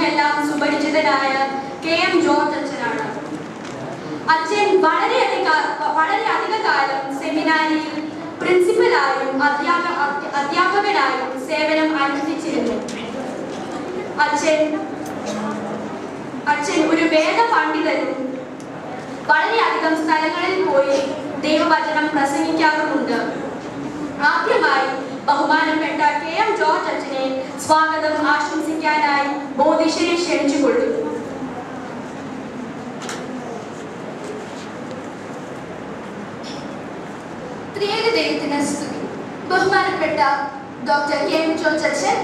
ലോകമെല്ലാം സുപരിചിതനായ KM George അച്ഛനാണ്. അച്ഛൻ വളരെയധിക കാലം സെമിനാരിയിൽ പ്രിൻസിപ്പലായും അധ്യാപകനായും സേവനം അനുഷ്ഠിച്ചിരുന്നു. അച്ഛൻ ഒരു വേദ പണ്ഡിതനും വളരെയധികം സ്ഥലങ്ങളിൽ പോയി ദൈവവചനം പ്രസംഗിക്കാറുമുണ്ട്. ആദ്യമായി ബഹുമാനപ്പെട്ട KM ജോർജ് അച്ഛനെ സ്വാഗതം ആശംസിക്കാനായി ബോധിഷനെ ക്ഷണിച്ചുകൊള്ളുന്നു. ത്രിയേക ദൈവത്തിന് സ്തുതി. ബഹുമാനപ്പെട്ട ഡോക്ടർ KM ജോർജ് അച്ഛൻ,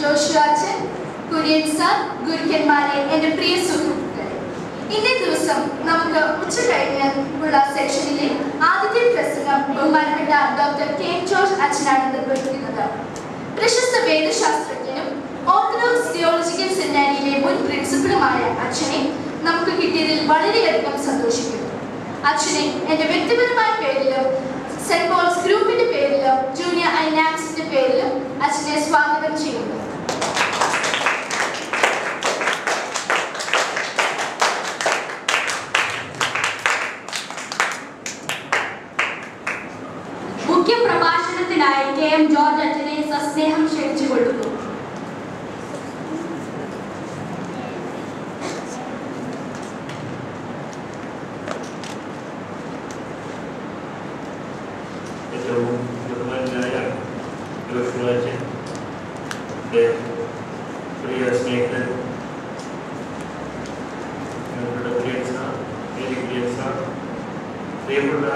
ജോഷു അച്ഛൻ, കുര്യൻ സാർ, ഗുരുക്കന്മാരെ, എൻ്റെ പ്രിയ സുഹൃത്തുക്കളെ, ഇന്നേ ദിവസം നമുക്ക് ഉച്ച കഴിഞ്ഞ് ഉള്ള സെക്ഷനിലെ ആദ്യത്തെ പ്രസംഗം ബഹുമാനപ്പെട്ട ഡോക്ടർ KM ജോർജ് അച്ഛനാണ് നിർവഹിക്കുന്നത്. പ്രശസ്ത വേദശാസ്ത്രജ്ഞനും ഓർത്തഡോക്സ് തിയോളജിക്കൽ സെമിനാരിയിലെ മുൻ പ്രിൻസിപ്പലുമായ അച്ഛനെ നമുക്ക് കിട്ടിയതിൽ വളരെയധികം സന്തോഷിക്കുന്നു. അച്ഛനെ എൻ്റെ വ്യക്തിപരമായ പേരിലും സെന്റ് പോൾസ് ഗ്രൂപ്പിന്റെ പേരിലും ജൂനിയർ ഐനാക്സിന്റെ പേരിലും അച്ഛനെ സ്വാഗതം ചെയ്യുന്നു. മുഖ്യ പ്രഭാഷണത്തിനായി KM ജോർജ് അച്ഛനെ സസ്നേഹം ക്ഷണിച്ചുകൊള്ളുന്നു. പ്രിയ സ്നേഹിതൻ, പ്രിയപ്പെട്ട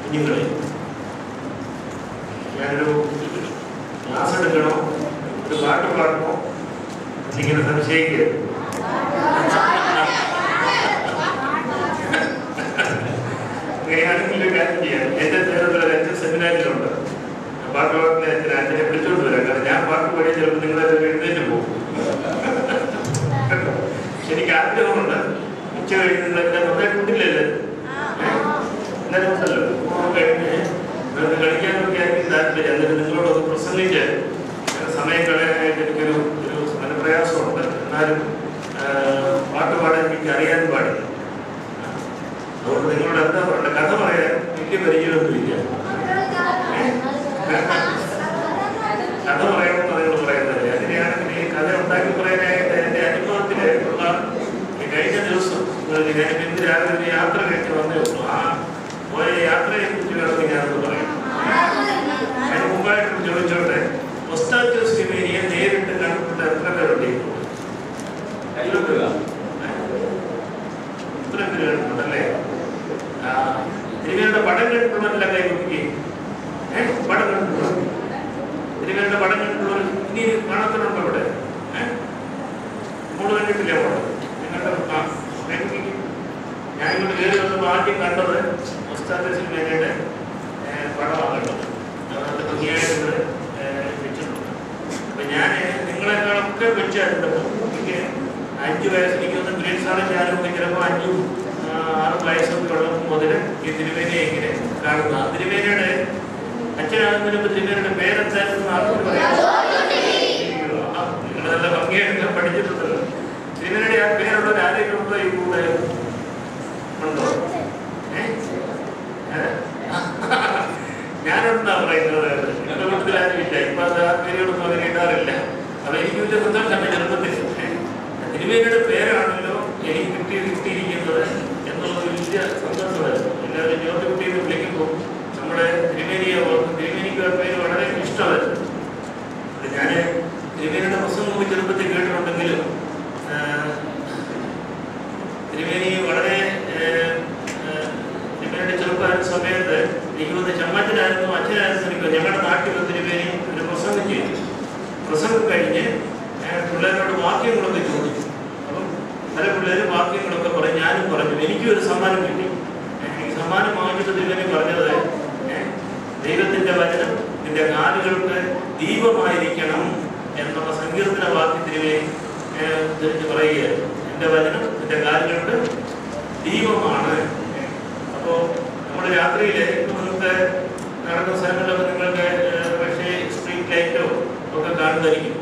കുഞ്ഞുങ്ങളെ, ഞാനൊരു ക്ലാസ് എടുക്കണോ, ഒരു പാട്ട് പാടണോ എന്നിങ്ങനെ സംശയിക്കരുത്. അങ്ങനെയാണെങ്കിൽ ഒരു കാര്യം ചെയ്യാം. എൻ്റെ നേരത്തിൽ 5 സെമിനാരിലുണ്ട്. പാട്ട് പാട്ടിന് അച്ഛനെ വിളിച്ചോണ്ട് വരാം. കാരണം ഞാൻ പാട്ട് പാടിയ ചിലപ്പോൾ നിങ്ങളെ എഴുന്നേറ്റ് പോകും. എനിക്ക് ആഗ്രഹമുണ്ട്. ഉച്ച കഴിഞ്ഞുള്ള നന്നായിട്ട് കുട്ടില്ലല്ലേ, എന്നാലും ഉണ്ടല്ലോ, കഴിഞ്ഞ് നിങ്ങൾക്ക് കളിക്കാനൊക്കെ ആയിരിക്കും താല്പര്യം. എന്നിട്ട് നിങ്ങളോടൊന്ന് പ്രസംഗിച്ച് സമയം കളയാനായിട്ട് എനിക്കൊരു മനപ്രയാസമുണ്ട്. എന്നാലും പാട്ട് പാടാൻ എനിക്ക് അറിയാൻ പാടില്ല. അതുകൊണ്ട് നിങ്ങളോട് എന്താ പറയണ്ട, കഥ പറയാൻ വലിയ പരിചയമൊന്നുമില്ല. കഥ പറയണമെന്ന് നിങ്ങൾ പറയുന്നത് അങ്ങനെയാണെങ്കിൽ ഈ കഥ ഉണ്ടാക്കി പറയാനായിട്ട് എൻ്റെ അനുഭവത്തിലുള്ള കഴിഞ്ഞ ദിവസം ഞാൻ ഇന്ന് രാവിലെ ഒരു യാത്ര കഴിഞ്ഞ് വന്നേ ഉള്ളൂ. ആ പോയ യാത്രയെ കുറിച്ച് വേണമെങ്കിൽ ഞാനൊന്ന് പറയാം. അതിന് മുമ്പായിട്ട് ചോദിച്ചോട്ടെ, ഒസ്താദ്യോസ് തിരുമേനിയെ നേരിട്ട് കണ്ടിട്ട് എത്ര പേരുണ്ട്? ഇത്ര പേര് കണ്ടിട്ടുണ്ടല്ലേ? തിരുമേനിയുടെ പടം കണ്ടിട്ടുള്ളതല്ല കൈ നോക്കി. പടം കണ്ടിട്ടുള്ള തിരുമേനിയുടെ പടം കണ്ടിട്ടുള്ള ഇനി കാണത്തിലുണ്ടോ ഇവിടെ? മോള് കണ്ടിട്ടില്ല പടം? നിങ്ങളുടെ ഞാനിങ്ങോട്ട് കയറി വന്നപ്പോൾ ആദ്യം കണ്ടത് ഒസ്താദ്യോസ് തിരുമേനിയുടെ പടമാണ് കണ്ടത്. അത് ഭംഗിയായിട്ട് വെച്ചിട്ടുണ്ട്. അപ്പം ഞാൻ നിങ്ങളെക്കാളൊക്കെ വെച്ചായിരുന്നു. എനിക്ക് 5 വയസ്സ്, എനിക്കൊന്ന് ഗ്രേഡ്സാണ്. ഞാനൊക്കെ ചിലപ്പോൾ 5-6 വയസ്സൊക്കെ ഉള്ളപ്പോൾ മുതൽ ഈ തിരുമേനിയെ ഇങ്ങനെ കാണുന്ന. തിരുമേനിയുടെ അച്ഛനാകുന്നതിന് മുമ്പ് തിരുമേനിയുടെ പേരെന്തായിരുന്നു ആർക്കും പറയാം? നിങ്ങൾ നല്ല ഭംഗിയായിട്ട് പഠിച്ചിട്ടുണ്ടല്ലോ. തിരുമേനിയുടെ ആ പേരുള്ള ആരെങ്കിലും ഉണ്ടോ ഈ കൂടെ? ഉണ്ടോ? ഞാനെന്താ പറയുന്നത്? എന്റെ കൂട്ടത്തിൽ ആരുമില്ല. ഇപ്പൊ അത് ആ പേരുകളൊന്നും അങ്ങനെ ഇടാറില്ല. അപ്പൊ എനിക്ക് വലിയ സന്തോഷമാണ് ചെറുപ്പത്തിൽ. തിരുമേനിയുടെ പേരാണല്ലോ എനിക്ക് കിട്ടിയിരിക്കുന്നത് എന്നുള്ളത് വലിയ സന്തോഷമായിരുന്നു. എല്ലാവരും ജോലി കുട്ടിയെന്ന് വിളിക്കുമ്പോൾ നമ്മുടെ തിരുമേനിയെ ഓർക്കും. തിരുമേനിക്ക് ആ പേര് വളരെ ഇഷ്ടമായിരുന്നു. ഞാൻ തിരുമേനിയുടെ പ്രസംഗം ചെറുപ്പത്തിൽ കേട്ടിട്ടുണ്ടെങ്കിലും തിരുമേനി വളരെ തിരുമേനിയുടെ ചെറുപ്പമായിരുന്ന സമയത്ത് എനിക്ക് വന്ന് ചമ്മച്ചനായിരുന്നു അച്ഛനായിരുന്നു. എനിക്ക് ഞങ്ങളുടെ നാട്ടിൽ വന്ന് തിരുമേനി ഒരു പ്രസംഗം ചെയ്തു. പ്രസംഗം കഴിഞ്ഞ് പിള്ളേരോട് വാക്യങ്ങളൊക്കെ ചോദിച്ചു. അപ്പം പല പിള്ളേരും വാക്യങ്ങളൊക്കെ പറഞ്ഞു. ഞാനും പറഞ്ഞു. എനിക്കും ഒരു സമ്മാനം കിട്ടി. എനിക്ക് സമ്മാനം വാങ്ങിച്ചിട്ട് തിരുമേനി പറഞ്ഞത്, ദൈവത്തിൻ്റെ വചനം നിന്റെ കാലുകൾക്ക് ദീപമായിരിക്കണം എന്നുള്ള സങ്കീർത്തന വാക്യം തിരുമേനി തിരിച്ച് പറയുകയായിരുന്നു. എൻ്റെ വചനം നിന്റെ കാലുകൾക്ക് ദീപമാണ്. അപ്പോൾ നമ്മുടെ രാത്രിയിൽ നിങ്ങൾക്ക് നടക്കുന്ന സ്ഥലങ്ങളിലൊക്കെ നിങ്ങൾക്ക് പക്ഷേ സ്ട്രീറ്റ് ലൈറ്റോ ഒക്കെ കാണുന്നതായിരിക്കും.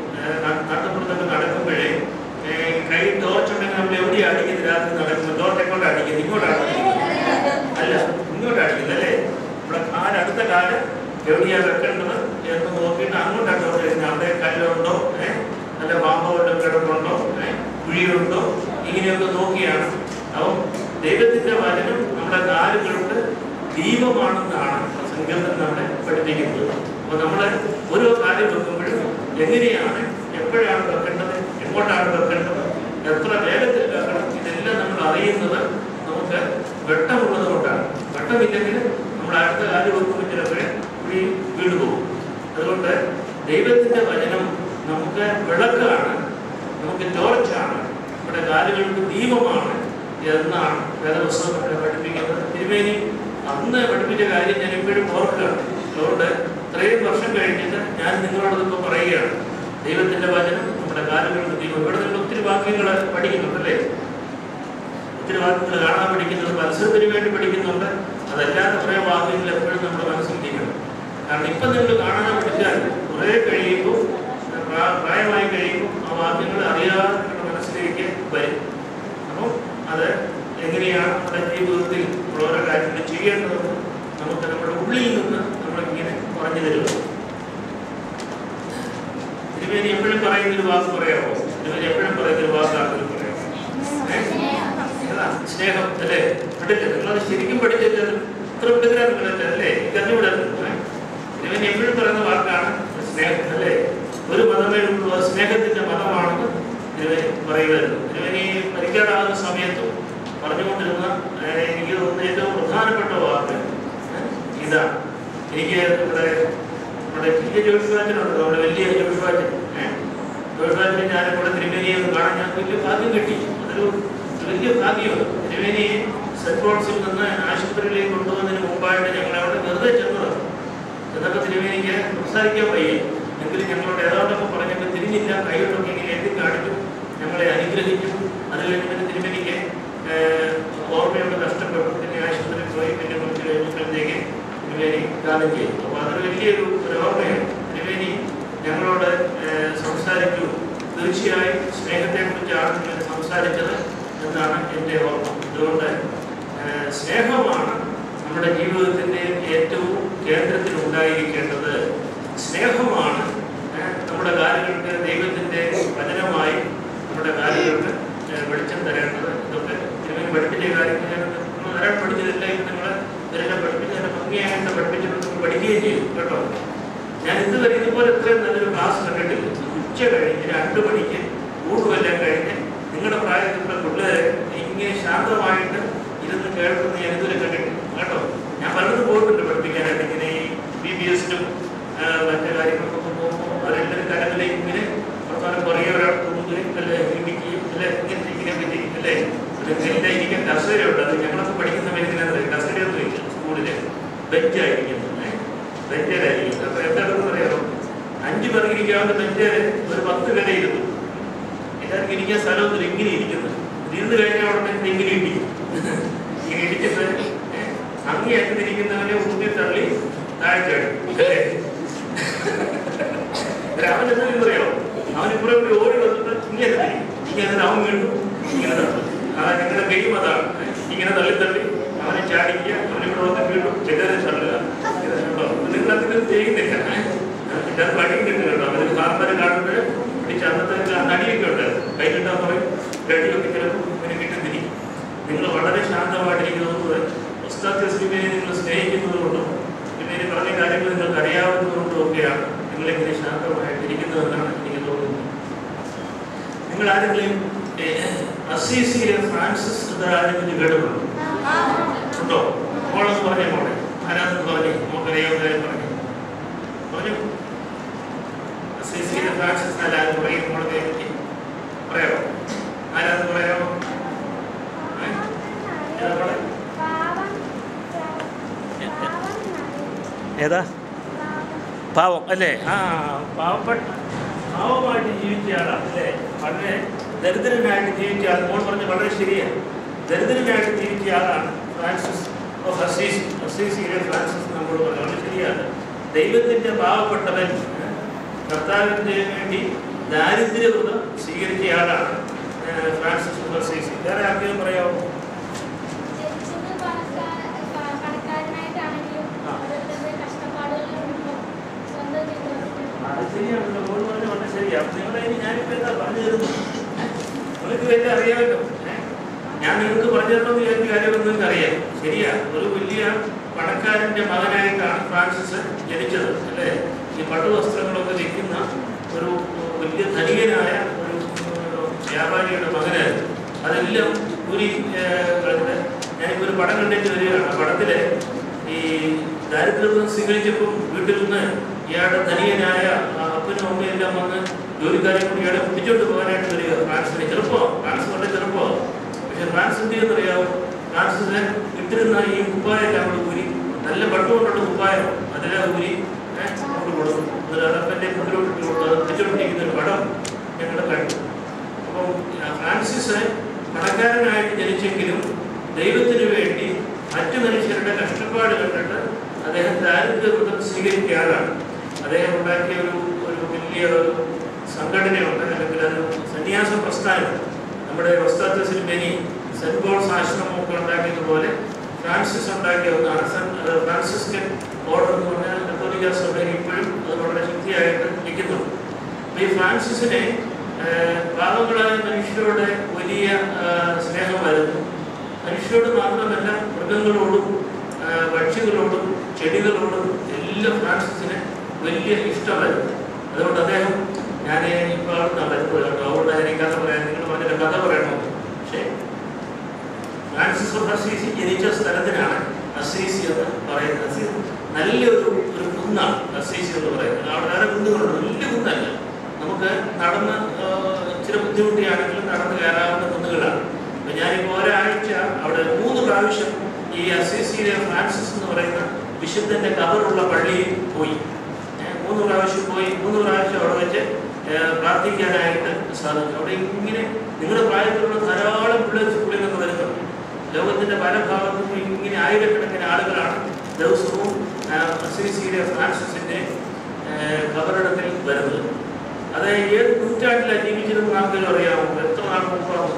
നാട്ടുപുറത്തൊക്കെ നടക്കുമ്പോഴേ ഇന്ന് രാത്രി നടക്കുമ്പോൾ ഡോർട്ട് എങ്ങോട്ടാണ് അടിക്കുന്നത്? ഇങ്ങോട്ടാണ് അല്ല, ഇങ്ങോട്ടാണ് അടിക്കുന്നത് അല്ലേ? ഇവിടെ അടുത്ത കാല് എവിടെയാണ് വെക്കേണ്ടത് എന്ന് നോക്കിയിട്ട് അങ്ങോട്ടാണ് ഡോർട്ട് അടിക്കുന്നത്. അവിടെ കല്ലുണ്ടോ, നല്ല പാമ്പോ വല്ലതും കിടപ്പുണ്ടോ, കുഴിയുണ്ടോ, ഇങ്ങനെയൊക്കെ നോക്കിയാണ്. അപ്പം ദൈവത്തിന്റെ വചനം നമ്മുടെ കാലുകൾക്ക് ദീപമാണെന്നാണ് സങ്കീർത്തനം നമ്മളെ പഠിപ്പിക്കുന്നത്. അപ്പോൾ നമ്മൾ ഓരോ കാര്യം വെക്കുമ്പോഴും എങ്ങനെയാണ്, എപ്പോഴാണ് വെക്കേണ്ടത്, എങ്ങോട്ടാണ് വെക്കേണ്ടത്, എത്ര വേഗത്തിൽ വെക്കണം, ഇതെല്ലാം നമ്മൾ അറിയുന്നത് നമുക്ക് വെട്ടമുള്ളത് കൊണ്ടാണ്. വെട്ടമില്ലെങ്കിൽ നമ്മൾ അടുത്ത കാര്യം വെക്കുമ്പോൾ ചിലപ്പോഴേ കുഴി വീട് പോകും. അതുകൊണ്ട് ദൈവത്തിന്റെ വചനം നമുക്ക് വിളക്കാണ്, നമുക്ക് ടോർച്ചാണ്, നമ്മുടെ കാലുകൾക്ക് ദീപമാണ് എന്നാണ് വേദപുസ്തകം പഠിപ്പിക്കുന്നത്. തിരുമേനി അന്ന് പഠിപ്പിച്ച കാര്യം ഞാൻ എപ്പോഴും ഓർക്കുകയാണ്. അതുകൊണ്ട് ഇത്രയും വർഷം കഴിഞ്ഞിട്ട് ഞാൻ നിങ്ങളോടൊപ്പം പറയുകയാണ്, ദൈവത്തിന്റെ വചനം നമ്മുടെ കാലുകൾക്ക് ദീപം. ഇവിടെ നിങ്ങൾ ഒത്തിരി വാക്യങ്ങൾ പഠിക്കുന്നുണ്ടല്ലേ? ഒത്തിരി വാക്യങ്ങൾ കാണാൻ പഠിക്കുന്നുണ്ട്, മത്സരത്തിന് വേണ്ടി പഠിക്കുന്നുണ്ട്. അതല്ലാത്ത കുറേ വാക്യങ്ങൾ എപ്പോഴും നമ്മുടെ മനസ്സിലിരിക്കണം. കാരണം ഇപ്പം നിങ്ങൾ കാണാൻ പഠിച്ചാൽ കുറേ കഴിയുമ്പോൾ, പ്രായമായി കഴിയുമ്പോൾ ആ വാക്യങ്ങൾ അറിയാതെ നമ്മുടെ മനസ്സിലേക്ക് വരും. അപ്പം അത് എങ്ങനെയാണ് നമ്മുടെ ജീവിതത്തിൽ ഓരോ കാര്യങ്ങൾ ചെയ്യേണ്ടതെന്ന് നമുക്ക് നമ്മുടെ ഉള്ളിൽ നിന്ന് നമ്മളിങ്ങനെ പറഞ്ഞു തരുക. തിരുമേനി എപ്പോഴും പറയുന്നൊരു വാക്ക് പറയാമോ? തിരുമേനി എപ്പോഴും പറയുന്നൊരു വാക്കാണെന്ന് പറയാമോ? സ്നേഹം അല്ലേ? പഠില്ല, നിങ്ങളത് ശരിക്കും പഠിച്ചിട്ട് ഇത്ര വിടുതരാ നിങ്ങളല്ലേ അല്ലേ? കഞ്ഞുവിടാൻ തിരുമേനി എപ്പോഴും പറയുന്ന വാക്കാണ് സ്നേഹം അല്ലേ? ഒരു മതമേ ഉള്ളൂ, സ്നേഹത്തിന്റെ മതമാണെന്ന് തിരുമേനി പറയുമായിരുന്നു. തിരുമേനി പരിക്കാടാകുന്ന സമയത്തും പറഞ്ഞുകൊണ്ടിരുന്ന എനിക്ക് തോന്നുന്ന ഏറ്റവും പ്രധാനപ്പെട്ട വാക്ക് ഇതാണ്. എനിക്ക് നമ്മുടെ ജോഷിവാച്ചനുണ്ട്, നമ്മുടെ വലിയ ജോഷിവാച്ചൻ. ജോഷിവാച്ചനെ ഞാനും കൂടെ തിരുമേനിയെ കാണാൻ ഞാൻ വലിയ ഭാഗ്യം കിട്ടി. അതൊരു വലിയ ഭാഗ്യമാണ്. തിരുമേനി സെന്റ് പോൾസിൽ നിന്ന് ആശുപത്രിയിലേക്ക് കൊണ്ടുപോകുന്നതിന് മുമ്പായിട്ട് ഞങ്ങൾ അവിടെ വെറുതെ ചെന്നതാണ്. എന്നപ്പോൾ തിരുമേനിക്ക് സംസാരിക്കാൻ വയ്യ. എങ്കിലും ഞങ്ങളോട് ഏതാണ്ടൊക്കെ പറഞ്ഞപ്പോൾ തിരിഞ്ഞില്ല, കൈകൊണ്ടൊക്കെ ഇങ്ങനെ എഴുതി കാണിച്ചു, ഞങ്ങളെ അനുഗ്രഹിച്ചു. അത് കഴിഞ്ഞിട്ട് തിരുമേനിക്ക് ഓർമ്മയോട് നഷ്ടപ്പെട്ടു. പിന്നെ ആശുപത്രിയിൽ പോയി. പിന്നെ കുറച്ച് കഴിഞ്ഞപ്പോഴത്തേക്ക് തിരുമേനി കാലം ചെയ്തു. അപ്പോൾ അതൊരു വലിയൊരു ഓർമ്മയാണ്. തിരുമേനി ഞങ്ങളോട് സംസാരിച്ചു. തീർച്ചയായും സ്നേഹത്തെക്കുറിച്ചാണ് നിങ്ങൾ സംസാരിച്ചത് എന്നാണ് എൻ്റെ ഓർമ്മ. അതുകൊണ്ട് സ്നേഹമാണ് നമ്മുടെ ജീവിതത്തിൻ്റെ ഏറ്റവും കേന്ദ്രത്തിൽ ഉണ്ടായിരിക്കേണ്ടത്. സ്നേഹമാണ് നമ്മുടെ കാലുകൾക്ക് ദൈവത്തിൻ്റെ വചനമായി നമ്മുടെ കാലുകൾക്ക് വെളിച്ചം തരേണ്ടത്. ഇതൊക്കെ തിരുമേനി പഠിപ്പിച്ച കാര്യങ്ങൾ നമ്മൾ ധാരാളം പഠിച്ചതില്ല. നിങ്ങൾ ഇതെല്ലാം പഠിപ്പിച്ച് തന്നെ ഭംഗിയായിട്ട് പഠിപ്പിച്ചിട്ട് പഠിക്കുകയും ചെയ്തു കേട്ടോ. ഞാൻ ഇതുവരെ ഇതുപോലെ ഇത്രയും നല്ലൊരു ക്ലാസ് കണ്ടിട്ടില്ല. ഉച്ച കഴിഞ്ഞ് 2 മണിക്ക് ഊടുമെല്ലാം കഴിഞ്ഞ് നിങ്ങളുടെ പ്രായത്തിലുള്ള പിള്ളേരെ ഇങ്ങനെ ശാന്തമായിട്ട് ഇരുന്ന് കേൾക്കുന്നത് ഞാൻ ഇതുവരെ കണ്ടിട്ടില്ല കേട്ടോ. ഞാൻ പലതും പോയിട്ടുണ്ട് പഠിപ്പിക്കാനായിട്ട്. ഇങ്ങനെ ഈ BBS-നും മറ്റു കാര്യങ്ങൾക്കൊക്കെ പോകുമ്പോൾ അവരെല്ലാവരും കലകളിലേക്ക് ഇങ്ങനെ പ്രധാനം പറയുക, ഒരാൾ തോന്നുകയും അല്ലെ ഇടിക്കുകയും അല്ലെ ഇങ്ങനെയൊക്കെ ചെയ്യും അല്ലേ. എല്ലാം ഇരിക്കാൻ കസേരയുണ്ട്. അത് ഞങ്ങളൊക്കെ പഠിക്കുന്ന സമയത്ത് ഇങ്ങനെ കസേരയൊന്നും ഇല്ല സ്കൂളില്, ബെഞ്ചായിരിക്കുന്നത്, ബെഞ്ചേലായിരിക്കും. അപ്പൊ എന്താണെന്ന് പറയാമോ, 5 പേർക്ക് ഇരിക്കാവുന്ന ബെഞ്ചേല് ഒരു 10 പേരെ ഇരുന്നു. എല്ലാവർക്കും ഇരിക്കാൻ സ്ഥലമൊന്നും ഇങ്ങനെ ഇരിക്കുന്നത്. ഇരുന്ന് കഴിഞ്ഞാൽ അവിടെ ഇങ്ങനെ ഇടിക്കും. ഇങ്ങനെ ഇടിച്ചിട്ട് അങ്ങേയറ്റിരിക്കുന്നവനെ ഊന്നി തള്ളി താഴ്ചാടും. അവനെന്താണെന്ന് പറയാമോ, അവനിപ്പുറം കൂടി ഓടി വന്നിട്ട് ഇങ്ങനെ തിരിക്കും. ഇങ്ങനെ അവൻ വീണ്ടും ഇങ്ങനെ തള്ളും. അതാ ഞങ്ങളുടെ ഗെയിം അതാണ്. ഇങ്ങനെ തള്ളി അവനെ ചാടിക്കുക, അവനിവിടെ വന്ന് വീണ്ടും ചെല്ലരെ തള്ളുക. കേട്ടോ, നിങ്ങളതിനും ചെയ്യുന്നില്ല. പിന്നെ അത് പണിയും കിട്ടും കേട്ടോ. അവന് സാറിനെ കാണുമ്പോൾ പിടിച്ച് അന്നത്തെ നടിയൊക്കെ ഉണ്ട്. കൈ കിട്ടാൻ പറയും, ഗടിയൊക്കെ ചിലപ്പോൾ ഇങ്ങനെ കിട്ടുന്നിരിക്കും. നിങ്ങൾ വളരെ ശാന്തമായിട്ടിരിക്കുന്നത് ഉസ്താദ് തസ്ലീമിനെ നിങ്ങൾ സ്നേഹിക്കുന്നതുകൊണ്ടും പിന്നെ ഇനി പറഞ്ഞ കാര്യങ്ങൾ നിങ്ങൾക്ക് അറിയാവുന്നതുകൊണ്ടും ഒക്കെയാണ് നിങ്ങളിങ്ങനെ ശാന്തമായിട്ടിരിക്കുന്നതെന്നാണ് എനിക്ക് തോന്നുന്നത്. നിങ്ങൾ ആരെങ്കിലും അസീസിയിലെ ഫ്രാൻസിസ് ആരെങ്കിലും കേട്ടിട്ടുണ്ടോ? ഉണ്ടോ? മോളെന്ന് പറഞ്ഞേ, മോളെ ആരാന്ന് പറഞ്ഞേ, നമുക്കറിയാവുന്ന കാര്യം പറഞ്ഞു പറഞ്ഞു. അസീസിയിലെ ഫ്രാൻസിസ് ആരാന്ന് പറയും, മോളെ പറ്റി പറയാമോ? ആരാന്ന് പറയാമോ? ഏതാ? പാവം അല്ലേ? പാവമായിട്ട് ജീവിച്ച ആളാണ് അല്ലേ? വളരെ ദരിദ്രനായിട്ട് ജീവിച്ച ആൾ. മോൾ പറഞ്ഞ് വളരെ ശരിയാണ്. ദരിദ്രനായിട്ട് ജീവിച്ച ആളാണ് ഫ്രാൻസിസ് ഓഫ് അസീസി. അസീസിയിലെ ഫ്രാൻസിസ് നമ്മളോട് പറഞ്ഞു വളരെ ശരിയാണ്. ദൈവത്തിൻ്റെ പാവപ്പെട്ടവൻ, കർത്താവിൻ്റെ വേണ്ടി ദാരിദ്ര്യവ്രതം സ്വീകരിച്ച ആളാണ് ഫ്രാൻസിസ് ഓഫ് അസീസി. വേറെ ആർക്കും അറിയാമല്ലോ. ഞാൻ നിങ്ങൾക്ക് പറഞ്ഞു തരണമെന്ന് വിചാരിച്ച കാര്യമൊന്നും നിങ്ങൾക്ക് അറിയാം. ശരിയാ, ഒരു വലിയ പണക്കാരൻ്റെ മകനായിട്ടാണ് ഫ്രാൻസിസ് ജനിച്ചത് അല്ലേ. ഈ പട്ടുവസ്ത്രങ്ങളൊക്കെ വിൽക്കുന്ന ഒരു വലിയ ധനികനായ ഒരു വ്യാപാരിയുടെ മകനായിരുന്നു. അതെല്ലാം ഒരു ഞാനിപ്പോൾ ഒരു പടം കണ്ടിട്ട് വരികയാണ്. ആ പടത്തിലെ ഈ ദാരിദ്ര്യത്തിൽ സ്വീകരിച്ചപ്പം വീട്ടിൽ നിന്ന് ഇയാളുടെ ധനികനായ അപ്പനും അമ്മയും എല്ലാം വന്ന് ജോലിക്കാരെ കൂടി ഇയാളെ പിടിച്ചോണ്ട് പോകാനായിട്ട് വരിക. ഫ്രാൻസിന് ഫ്രാൻസ് വളരെ ചെറുപ്പമാണ്. പക്ഷെ ഫ്രാൻസ് എന്ത് ചെയ്യുന്നറിയാവും, ഫ്രാൻസിന് ഇട്ടിരുന്ന ഈ കുപ്പായെല്ലാം കൂടി ഊരി, നല്ല പട്ടുകൊണ്ടുള്ള കുപ്പായം അതെല്ലാം ഊരി കൊണ്ട് കൊടുക്കും. അതപ്പൻ്റെ മുന്നിലോട്ട് കൊടുത്ത് പിടിച്ചോണ്ടിരിക്കുന്ന ഒരു പടം ഞങ്ങൾ കണ്ടു. അപ്പം ഫ്രാൻസിസ് പണക്കാരനായിട്ട് ജനിച്ചെങ്കിലും ദൈവത്തിന് വേണ്ടി മറ്റു മനുഷ്യരുടെ കഷ്ടപ്പാട് കണ്ടിട്ട് അദ്ദേഹം ദാരിദ്ര്യവൃത്തം സ്വീകരിക്കുകയാണ്. അദ്ദേഹം ഉണ്ടാക്കിയ ഒരു വലിയ സംഘടനയുണ്ട്, അല്ലെങ്കിൽ ഒരു സന്യാസ പ്രസ്ഥാനം. നമ്മുടെ ഒസ്താദ് ബെനി സെന്റ് പോൾസ് ആശ്രമമൊക്കെ ഉണ്ടാക്കിയതുപോലെ ഫ്രാൻസിസ് ഉണ്ടാക്കിയ ഒന്നാണ്. ഫ്രാൻസിസ്കൻ ഓർഡർ എന്ന് പറഞ്ഞാൽ കത്തോലിക്ക സഭയിൽ ഇപ്പോഴും അത് വളരെ ശക്തിയായിട്ട് നിൽക്കുന്നുണ്ട്. ഈ ഫ്രാൻസിസിനെ പാവങ്ങളായ മനുഷ്യരോട് വലിയ സ്നേഹമായിരുന്നു. മനുഷ്യരോട് മാത്രമല്ല, മൃഗങ്ങളോടും പക്ഷികളോടും ചെടികളോടും എല്ലാം ഫ്രാൻസിസിന് വലിയ ഇഷ്ടമായിരുന്നു. അതുകൊണ്ട് അദ്ദേഹം, ഞാൻ ഇപ്പോൾ അവിടെ വരുന്നത് കേട്ടോ, അതുകൊണ്ട് അതിനെ കഥ പറയാൻ നിങ്ങൾ വളരെ കഥ പറയണോ. പക്ഷേ ഫ്രാൻസിസ് ഓഫ് അസീസി ജനിച്ച സ്ഥലത്തിനാണ് അസീസി എന്ന് പറയുന്നത്. അസീസി നല്ലൊരു കുന്നാണ് അസീസി എന്ന് പറയുന്നത്. അവിടെ വേറെ കുന്നുകളുണ്ട്, വലിയ കുന്നല്ല, നമുക്ക് നടന്ന് ഇച്ചിരി ബുദ്ധിമുട്ടിയാണെങ്കിലും നടന്ന് കയറാവുന്ന കുന്നുകളാണ്. അപ്പം ഞാനിപ്പോൾ ഒരാഴ്ച അവിടെ 3 പ്രാവശ്യം ഈ അസീസിയിലെ ഫ്രാൻസിസ് എന്ന് പറയുന്ന വിശുദ്ധൻ്റെ കബറുള്ള പള്ളിയിൽ പോയി. 3 പ്രാവശ്യം പോയി. 3 പ്രാവശ്യം അവിടെ വെച്ച് പ്രാർത്ഥിക്കാനായിട്ട് സാധിച്ചു. അവിടെ ഇങ്ങനെ നിങ്ങളുടെ പ്രായത്തിലുള്ള ധാരാളം പിള്ളേർ സ്കൂളിൽ നിന്ന് വരുന്നുണ്ട്. ലോകത്തിൻ്റെ പല ഭാഗത്തും ഇങ്ങനെ ആയിരക്കണക്കിന് ആളുകളാണ് ദിവസവും അസീസിയിലെ ഫ്രാൻസിസിൻ്റെ കബറിടത്തിൽ വരുന്നത്. അത് ഏത് നൂറ്റാണ്ടിലാണ് ജീവിച്ചിരുന്ന ആൾക്കാരും അറിയാമോ? എത്ര നാൾ മുമ്പാണ്,